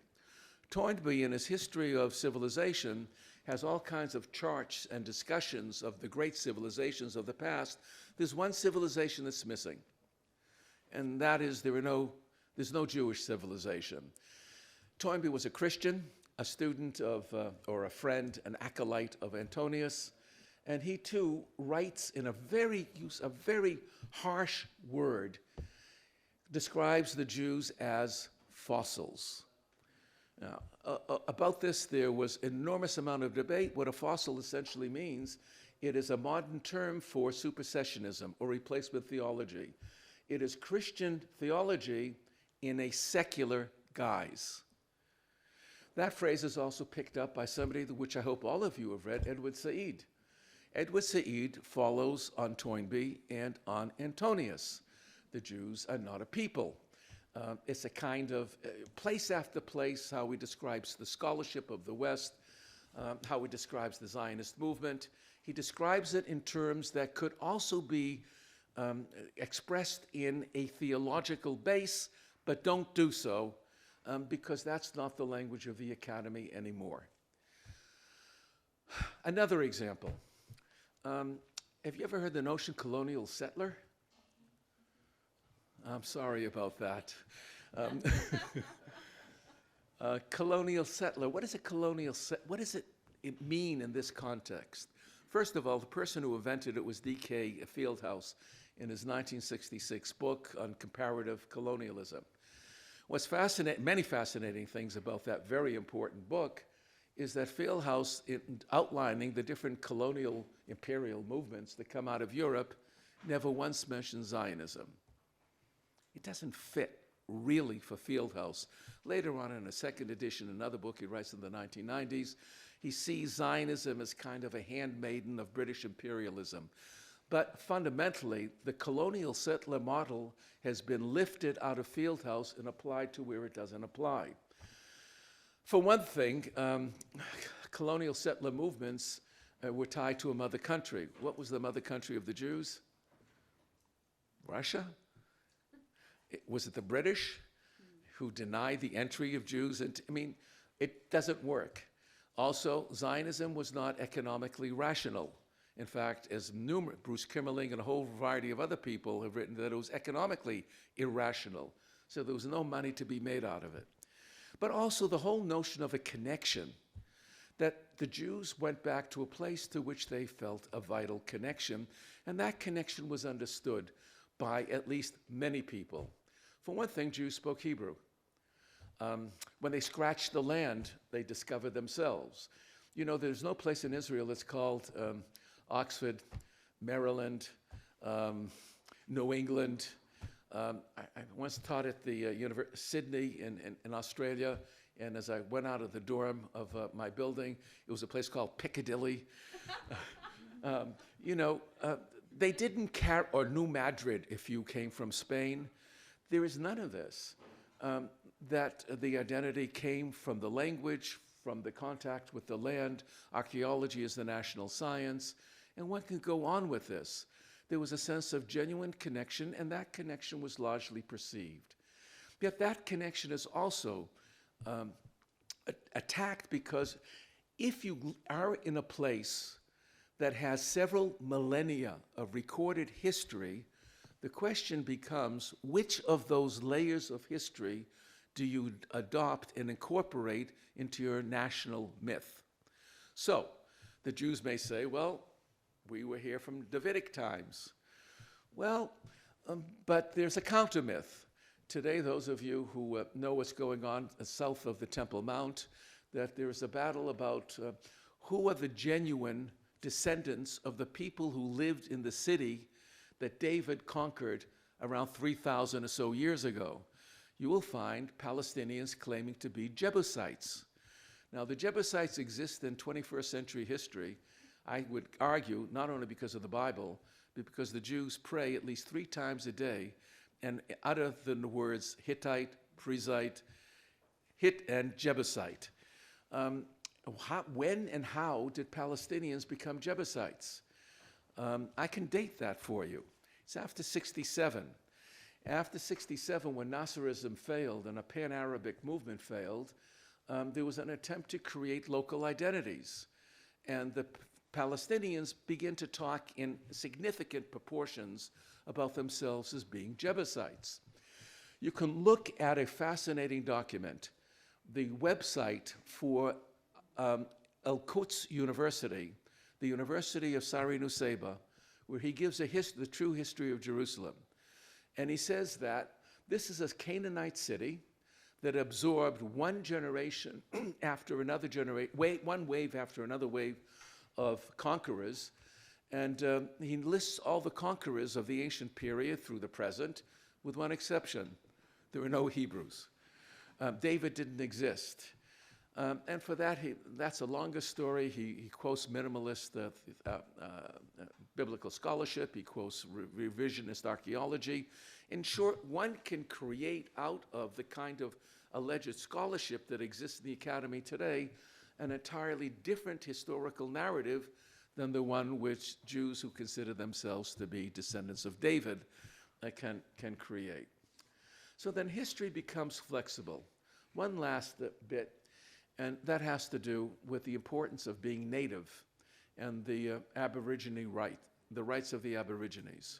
Speaker 2: Toynbee, in his History of Civilization, has all kinds of charts and discussions of the great civilizations of the past. There's one civilization that's missing, and that is there's no Jewish civilization. Toynbee was a Christian, a student of, or a friend, an acolyte of Antonius, and he too writes in a very harsh word, describes the Jews as fossils. Now, about this, there was enormous amount of debate. What a fossil essentially means, it is a modern term for supersessionism or replacement theology. It is Christian theology in a secular guise. That phrase is also picked up by somebody which I hope all of you have read, Edward Said. Edward Said follows on Toynbee and on Antonius. The Jews are not a people. It's a kind of place after place, how he describes the scholarship of the West, how he describes the Zionist movement. He describes it in terms that could also be expressed in a theological base, but don't do so because that's not the language of the academy anymore. Another example. Have you ever heard the notion colonial settler? I'm sorry about that. Colonial settler, what is a colonial settler? What does it mean in this context? First of all, the person who invented it was D.K. Fieldhouse in his 1966 book on comparative colonialism. What's fascinating, many fascinating things about that very important book is that Fieldhouse, in outlining the different colonial imperial movements that come out of Europe, never once mentioned Zionism. It doesn't fit really for Fieldhouse. Later on in a second edition, another book he writes in the 1990s, he sees Zionism as kind of a handmaiden of British imperialism. But fundamentally, the colonial settler model has been lifted out of Fieldhouse and applied to where it doesn't apply. For one thing, colonial settler movements were tied to a mother country. What was the mother country of the Jews? Russia? Was it the British who denied the entry of Jews? I mean, it doesn't work. Also, Zionism was not economically rational. In fact, as Bruce Kimmerling and a whole variety of other people have written, that it was economically irrational. So there was no money to be made out of it. But also the whole notion of a connection, that the Jews went back to a place to which they felt a vital connection, and that connection was understood by at least many people. For one thing, Jews spoke Hebrew. When they scratched the land, they discovered themselves. You know, there's no place in Israel that's called Oxford, Maryland, New England. I once taught at the Sydney in Australia, and as I went out of the dorm of my building, it was a place called Piccadilly. They didn't care, or New Madrid if you came from Spain. There is none of this. That the identity came from the language, from the contact with the land. Archaeology is the national science, and one can go on with this. There was a sense of genuine connection, and that connection was largely perceived. Yet that connection is also attacked because if you are in a place that has several millennia of recorded history, the question becomes, which of those layers of history do you adopt and incorporate into your national myth? So, the Jews may say, well, we were here from Davidic times. Well, but there's a counter myth. Today, those of you who know what's going on south of the Temple Mount, that there's a battle about who are the genuine descendants of the people who lived in the city that David conquered around 3,000 or so years ago. You will find Palestinians claiming to be Jebusites. Now, the Jebusites exist in 21st century history, I would argue, not only because of the Bible, but because the Jews pray at least 3 times a day and utter the words Hittite, Perizzite, Hit, and Jebusite. When and how did Palestinians become Jebusites? I can date that for you. It's after 67. After 67, when Nasserism failed and a pan-Arabic movement failed, there was an attempt to create local identities. And the Palestinians began to talk in significant proportions about themselves as being Jebusites. You can look at a fascinating document, the website for Al-Quds University, the University of Sari Nusseibeh, where he gives the true history of Jerusalem. And he says that this is a Canaanite city that absorbed one generation after another generation, one wave after another wave of conquerors. And he lists all the conquerors of the ancient period through the present, with one exception. There were no Hebrews. David didn't exist. And for that, that's a longer story. He quotes minimalist biblical scholarship. He quotes revisionist archaeology. In short, one can create out of the kind of alleged scholarship that exists in the academy today an entirely different historical narrative than the one which Jews who consider themselves to be descendants of David can create. So then history becomes flexible. One last bit, and that has to do with the importance of being native and the Aborigine right, the rights of the Aborigines.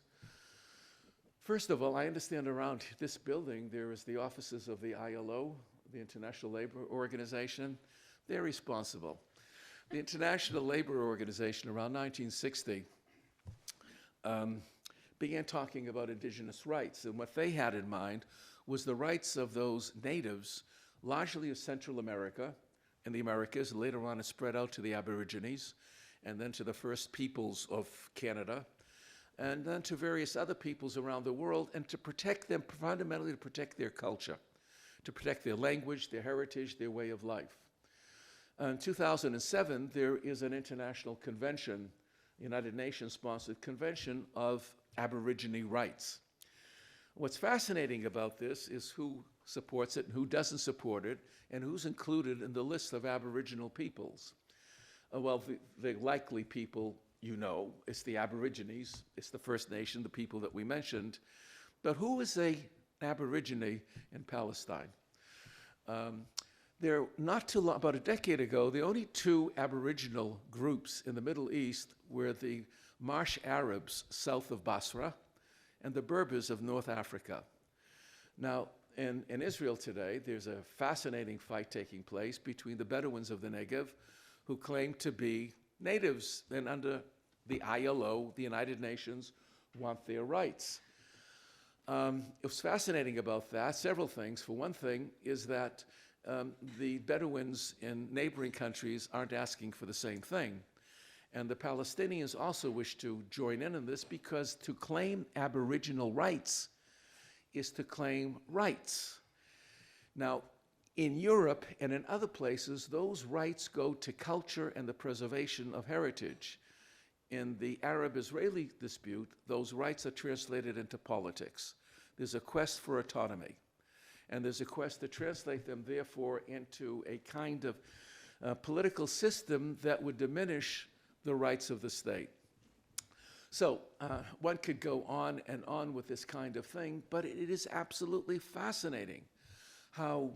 Speaker 2: First of all, I understand around this building there is the offices of the ILO, the International Labor Organization. They're responsible. The International Labor Organization around 1960 began talking about indigenous rights, and what they had in mind was the rights of those natives, largely of Central America and the Americas. Later on it spread out to the Aborigines, and then to the First Peoples of Canada, and then to various other peoples around the world, and to protect them, fundamentally to protect their culture, to protect their language, their heritage, their way of life. In 2007, there is an international convention, United Nations-sponsored convention of Aborigine rights. What's fascinating about this is who supports it and who doesn't support it, and who's included in the list of Aboriginal peoples. Well, the likely people, you know, it's the Aborigines, it's the First Nation, the people that we mentioned. But who is an Aborigine in Palestine? About a decade ago, the only two Aboriginal groups in the Middle East were the Marsh Arabs south of Basra and the Berbers of North Africa. Now, in Israel today, there's a fascinating fight taking place between the Bedouins of the Negev, who claim to be natives, and under the ILO, the United Nations, want their rights. What's fascinating about that, several things. For one thing, is that the Bedouins in neighboring countries aren't asking for the same thing. And the Palestinians also wish to join in this, because to claim Aboriginal rights is to claim rights. Now, in Europe and in other places, those rights go to culture and the preservation of heritage. In the Arab-Israeli dispute, those rights are translated into politics. There's a quest for autonomy, and there's a quest to translate them, therefore, into a kind of political system that would diminish the rights of the state. So one could go on and on with this kind of thing, but it is absolutely fascinating how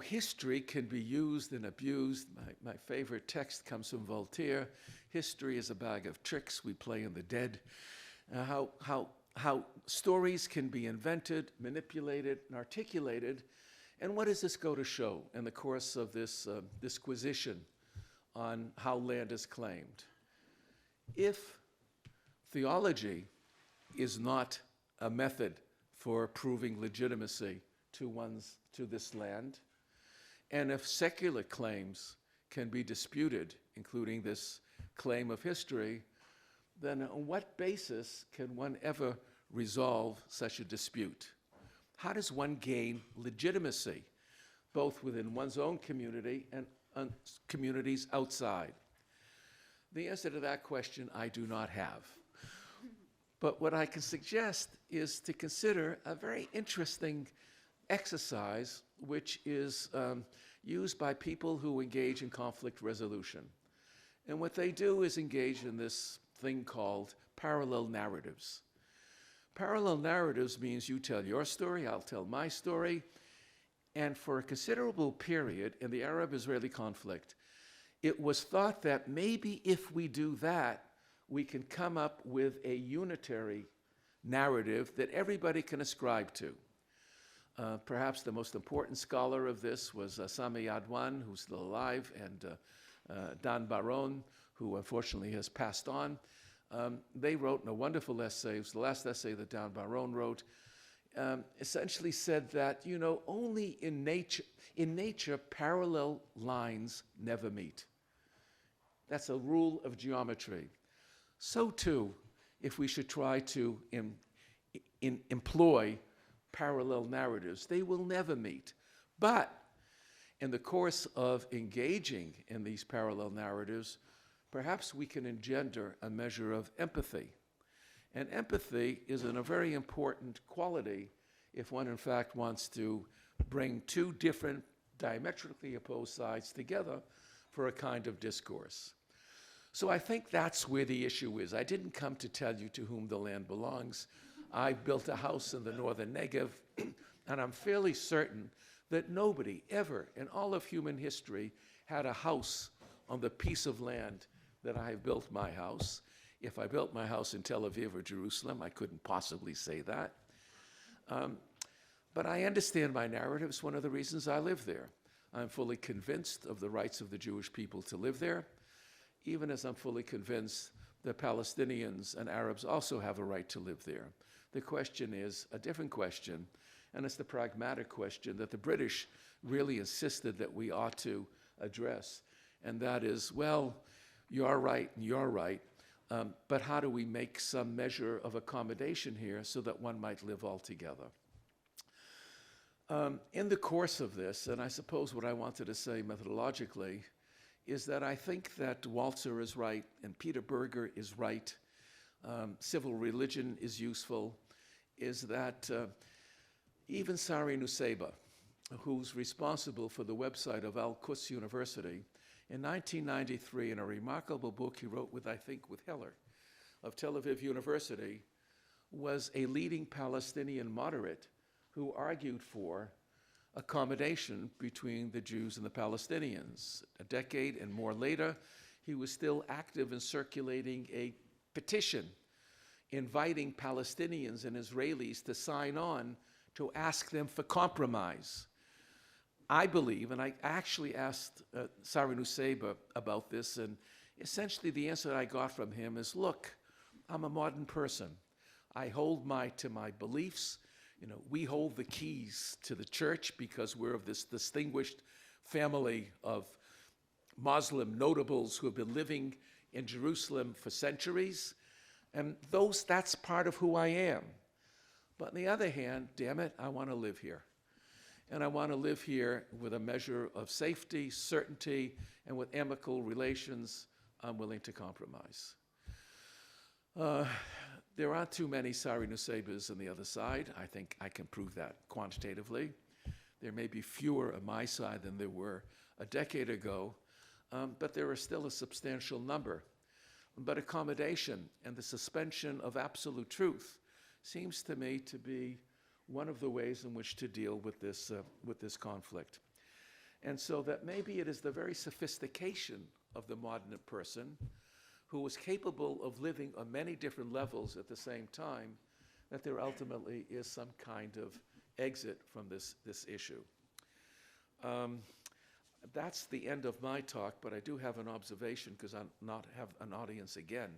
Speaker 2: history can be used and abused. My favorite text comes from Voltaire. History is a bag of tricks. We play in the dead. How stories can be invented, manipulated, and articulated. And what does this go to show in the course of this disquisition on how land is claimed? If theology is not a method for proving legitimacy to this land, and if secular claims can be disputed, including this claim of history, then on what basis can one ever resolve such a dispute? How does one gain legitimacy, both within one's own community and communities outside? The answer to that question I do not have. But what I can suggest is to consider a very interesting exercise which is used by people who engage in conflict resolution. And what they do is engage in this thing called parallel narratives. Parallel narratives means you tell your story, I'll tell my story, and for a considerable period in the Arab-Israeli conflict, it was thought that maybe if we do that, we can come up with a unitary narrative that everybody can ascribe to. Perhaps the most important scholar of this was Sami Yadwan, who's still alive, and Dan Baron, who unfortunately has passed on. They wrote in a wonderful essay, it was the last essay that Dan Baron wrote, essentially said that, you know, only in nature, parallel lines never meet. That's a rule of geometry. So too, if we should try to employ parallel narratives, they will never meet. But in the course of engaging in these parallel narratives, perhaps we can engender a measure of empathy. And empathy is a very important quality if one in fact wants to bring two different diametrically opposed sides together for a kind of discourse. So I think that's where the issue is. I didn't come to tell you to whom the land belongs. I built a house in the northern Negev, and I'm fairly certain that nobody ever in all of human history had a house on the piece of land that I have built my house. If I built my house in Tel Aviv or Jerusalem, I couldn't possibly say that. But I understand my narrative. It's one of the reasons I live there. I'm fully convinced of the rights of the Jewish people to live there, even as I'm fully convinced that Palestinians and Arabs also have a right to live there. The question is a different question, and it's the pragmatic question that the British really insisted that we ought to address, and that is, well, you're right and you're right, but how do we make some measure of accommodation here so that one might live all together? In the course of this, and I suppose what I wanted to say methodologically, is that I think that Walzer is right and Peter Berger is right, civil religion is useful, is that even Sari Nusseibeh, who's responsible for the website of Al-Quds University, in 1993, in a remarkable book he wrote with, I think, with Heller, of Tel Aviv University, was a leading Palestinian moderate who argued for accommodation between the Jews and the Palestinians. A decade and more later, he was still active in circulating a petition inviting Palestinians and Israelis to sign on to ask them for compromise. I believe, and I actually asked Sari Nusseibeh about this, and essentially the answer that I got from him is, look, I'm a modern person. I hold to my beliefs. You know, we hold the keys to the church because we're of this distinguished family of Muslim notables who have been living in Jerusalem for centuries. And that's part of who I am. But on the other hand, damn it, I want to live here. And I want to live here with a measure of safety, certainty, and with amicable relations. I'm willing to compromise. There aren't too many Sari Nusseibehs on the other side. I think I can prove that quantitatively. There may be fewer on my side than there were a decade ago, but there are still a substantial number. But accommodation and the suspension of absolute truth seems to me to be one of the ways in which to deal with this conflict. And so that maybe it is the very sophistication of the modern person who is capable of living on many different levels at the same time, that there ultimately is some kind of exit from this issue. That's the end of my talk, but I do have an observation because I not have an audience again.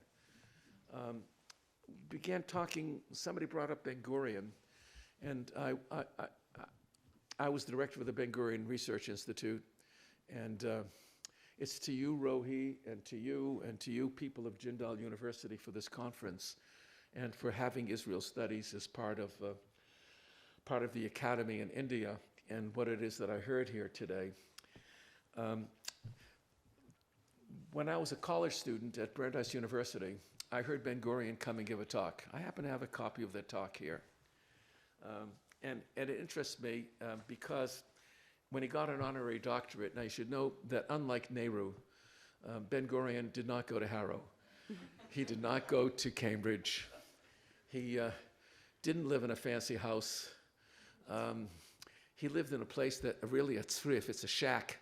Speaker 2: Began talking, somebody brought up Ben Gurion, and I was the director of the Ben Gurion Research Institute, and it's to you, Rohi, and to you, people of Jindal University, for this conference, and for having Israel Studies as part of the academy in India, and what it is that I heard here today. When I was a college student at Brandeis University, I heard Ben Gurion come and give a talk. I happen to have a copy of that talk here. And it interests me because when he got an honorary doctorate, now you should know that unlike Nehru, Ben Gurion did not go to Harrow. He did not go to Cambridge. He didn't live in a fancy house. He lived in a place that really a tzrif, it's a shack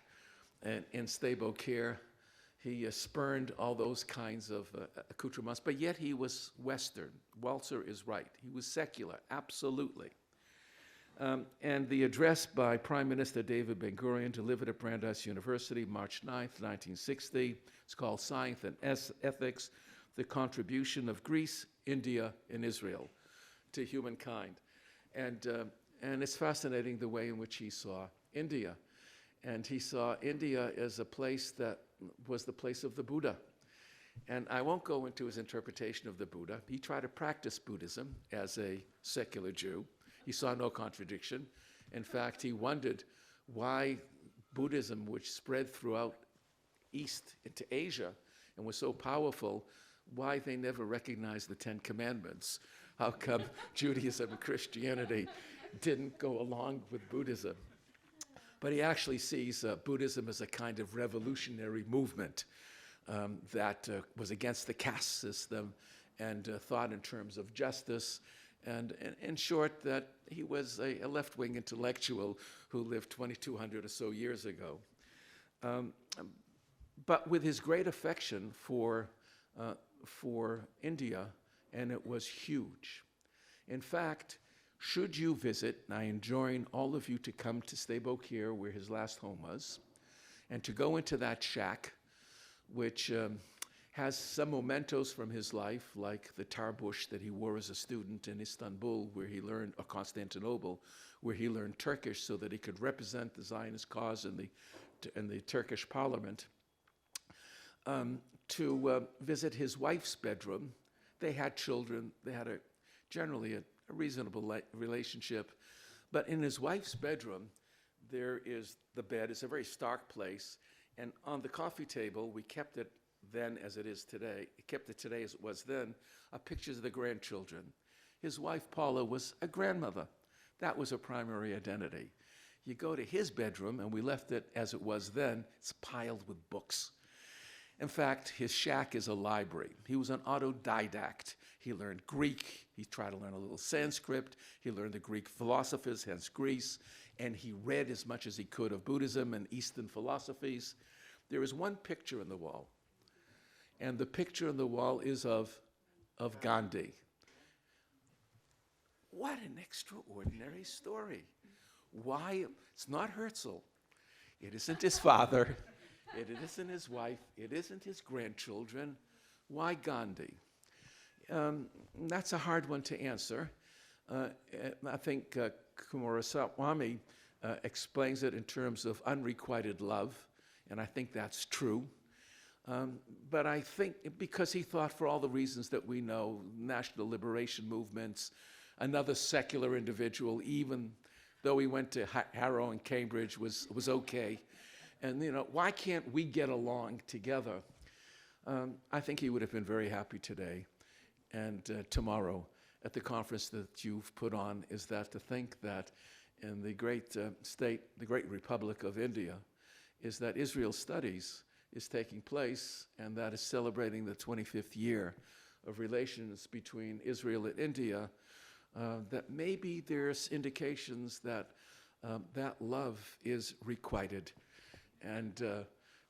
Speaker 2: in Sde-Boker. He spurned all those kinds of accoutrements, but yet he was Western. Walzer is right. He was secular, absolutely. And the address by Prime Minister David Ben-Gurion delivered at Brandeis University, March 9th, 1960. It's called Science and Ethics, the Contribution of Greece, India, and Israel to Humankind. And it's fascinating the way in which he saw India. And he saw India as a place that was the place of the Buddha. And I won't go into his interpretation of the Buddha. He tried to practice Buddhism as a secular Jew. He saw no contradiction. In fact, he wondered why Buddhism, which spread throughout East into Asia and was so powerful, why they never recognized the Ten Commandments. How come Judaism and Christianity didn't go along with Buddhism? But he actually sees Buddhism as a kind of revolutionary movement that was against the caste system and thought in terms of justice. And in short, that he was a left-wing intellectual who lived 2,200 or so years ago. But with his great affection for India, and it was huge. In fact, should you visit, and I enjoin all of you to come to Sde-Boker, where his last home was, and to go into that shack, which has some mementos from his life, like the tar bush that he wore as a student in Istanbul, where he learned, or Constantinople, where he learned Turkish so that he could represent the Zionist cause in the Turkish parliament, to visit his wife's bedroom. They had children. They had generally a reasonable relationship. But in his wife's bedroom, there is the bed. It's a very stark place. And on the coffee table, we kept it then as it is today. It kept it today as it was then, pictures of the grandchildren. His wife, Paula, was a grandmother. That was her primary identity. You go to his bedroom, and we left it as it was then. It's piled with books. In fact, his shack is a library. He was an autodidact. He learned Greek. He tried to learn a little Sanskrit. He learned the Greek philosophers, hence Greece, and he read as much as he could of Buddhism and Eastern philosophies. There is one picture on the wall, and the picture on the wall is of Gandhi. What an extraordinary story. Why? It's not Herzl. It isn't his father. It isn't his wife. It isn't his grandchildren. Why Gandhi? That's a hard one to answer. I think Kumaraswamy explains it in terms of unrequited love, and I think that's true. But I think because he thought, for all the reasons that we know, national liberation movements, another secular individual, even though he went to Harrow and Cambridge, was okay. And, why can't we get along together? I think he would have been very happy today and tomorrow at the conference that you've put on, is that to think that in the great state, the great Republic of India, is that Israel Studies is taking place, and that is celebrating the 25th year of relations between Israel and India, that maybe there's indications that that love is requited, and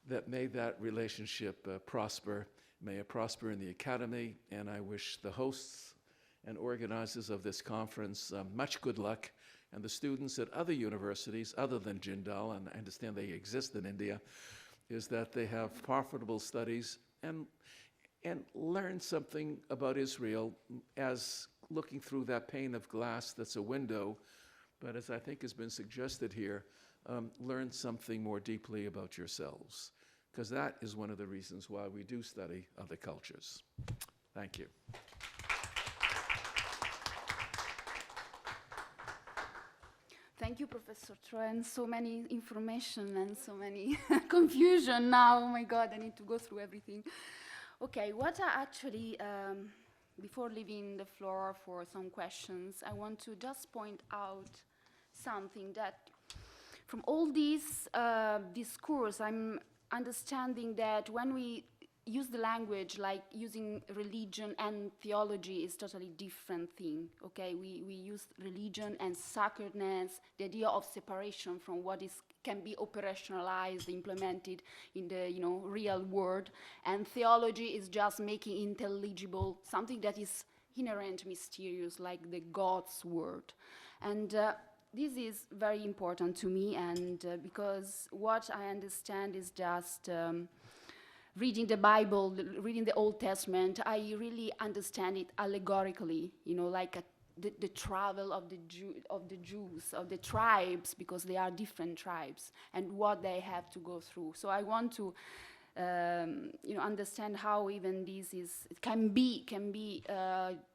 Speaker 2: that may that relationship prosper. May it prosper in the Academy, and I wish the hosts and organizers of this conference much good luck, and the students at other universities other than Jindal, and I understand they exist in India, is that they have profitable studies and learn something about Israel as looking through that pane of glass that's a window, but as I think has been suggested here, learn something more deeply about yourselves, because that is one of the reasons why we do study other cultures. Thank you.
Speaker 1: Thank you, Professor Troen. So many information and so many confusion now. Oh my God, I need to go through everything. Okay, what I actually, before leaving the floor for some questions, I want to just point out something that from all these discourse, I'm understanding that when we use the language like using religion and theology is totally different thing, okay? We use religion and sacredness, the idea of separation from what can be operationalized, implemented in the real world, and theology is just making intelligible something that is inherent, mysterious, like the God's word. And this is very important to me, and because what I understand is just reading the Bible, reading the Old Testament, I really understand it allegorically, like the travel of the Jews, of the tribes, because they are different tribes, and what they have to go through. So I want to understand how even this can be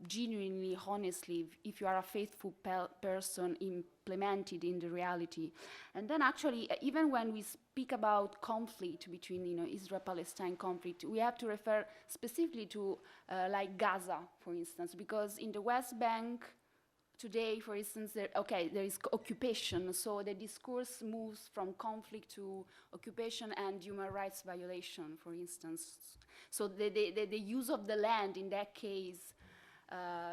Speaker 1: genuinely, honestly, if you are a faithful person, implemented in the reality. And then actually, even when we speak about conflict between Israel-Palestine conflict, we have to refer specifically to like Gaza, for instance, because in the West Bank today, for instance, there is occupation, so the discourse moves from conflict to occupation and human rights violation, for instance. So the use of the land in that case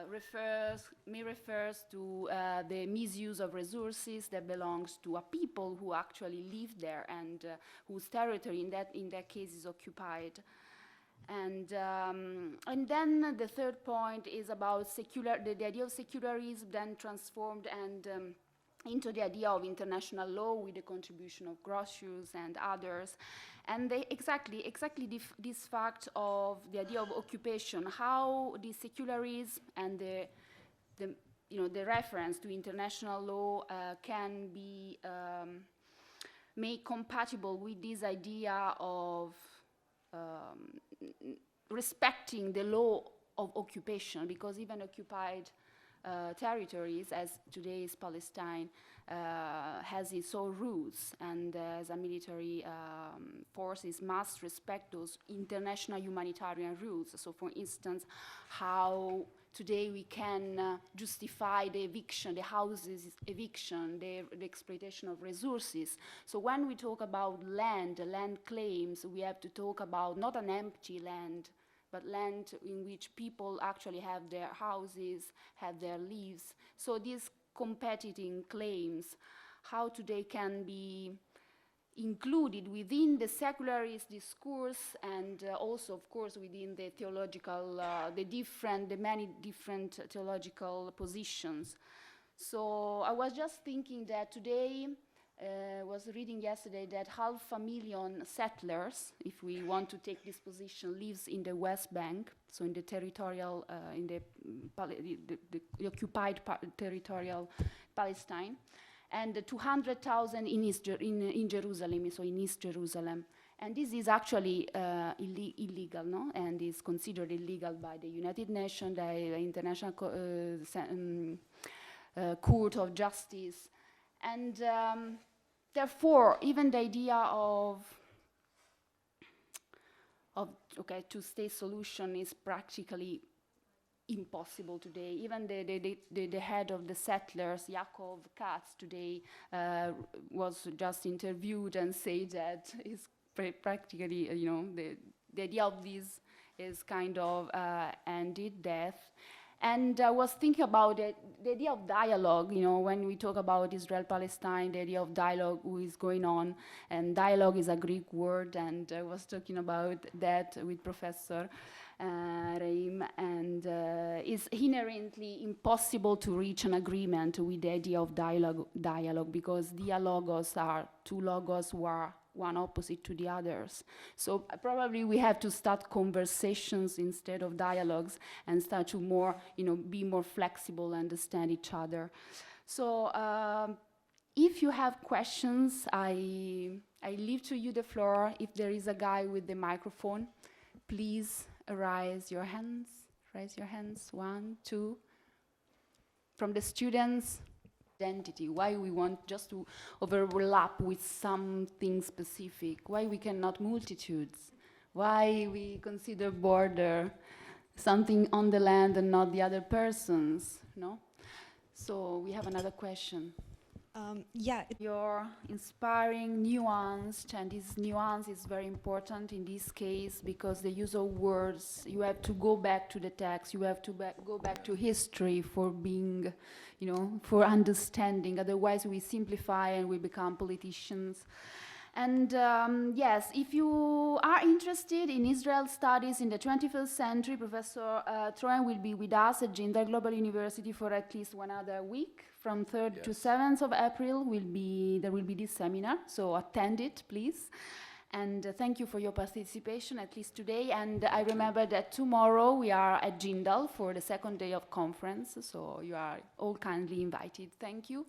Speaker 1: refers to the misuse of resources that belongs to a people who actually live there and whose territory in that case is occupied. And then the third point is about the idea of secularism then transformed and into the idea of international law with the contribution of Grotius and others. And they exactly this fact of the idea of occupation, how the secularism and the reference to international law can be made compatible with this idea of respecting the law of occupation, because even occupied territories, as today is Palestine, has its own rules, and as a military forces must respect those international humanitarian rules. So for instance, how today we can justify the eviction, the houses eviction, the exploitation of resources. So when we talk about land claims, we have to talk about not an empty land, but land in which people actually have their houses, have their lives. So these competing claims, how today can be included within the secularist discourse, and also, of course, within the theological, the many different theological positions. So I was just thinking that today, was reading yesterday that 500,000 settlers, if we want to take this position, lives in the West Bank, so in the territorial, in the occupied territorial Palestine, and 200,000 in Jerusalem, so in East Jerusalem. And this is actually illegal, no? And is considered illegal by the United Nations, the International Court of Justice. And therefore, even the idea of two-state solution is practically impossible today. Even the head of the settlers, Yaakov Katz, today was just interviewed and said that it's practically, the idea of this is kind of ended, death. And I was thinking about the idea of dialogue, when we talk about Israel-Palestine, the idea of dialogue is going on, and dialogue is a Greek word, and I was talking about that with Professor Reim, and it's inherently impossible to reach an agreement with the idea of dialogue, because dialogos are two logos who are one opposite to the others. So probably we have to start conversations instead of dialogues, and start to be more flexible, understand each other. So if you have questions, I leave to you the floor. If there is a guy with the microphone, please raise your hands. Raise your hands. 1, 2. From the students. Identity, why we want just to overlap with something specific, why we cannot multitudes, why we consider border something on the land and not the other persons, no? So we have another question.
Speaker 3: Yeah,
Speaker 1: Your inspiring nuance, and this nuance is very important in this case because the use of words, you have to go back to the text, you have to go back to history for being, for understanding. Otherwise, we simplify and we become politicians. And yes, if you are interested in Israel studies in the 21st century, Professor Troen will be with us at Jindal Global University for at least one other week. From 3rd to 7th of April there will be this seminar, so attend it, please. And thank you for your participation, at least today. And I remember that tomorrow we are at Jindal for the second day of conference, so you are all kindly invited. Thank you.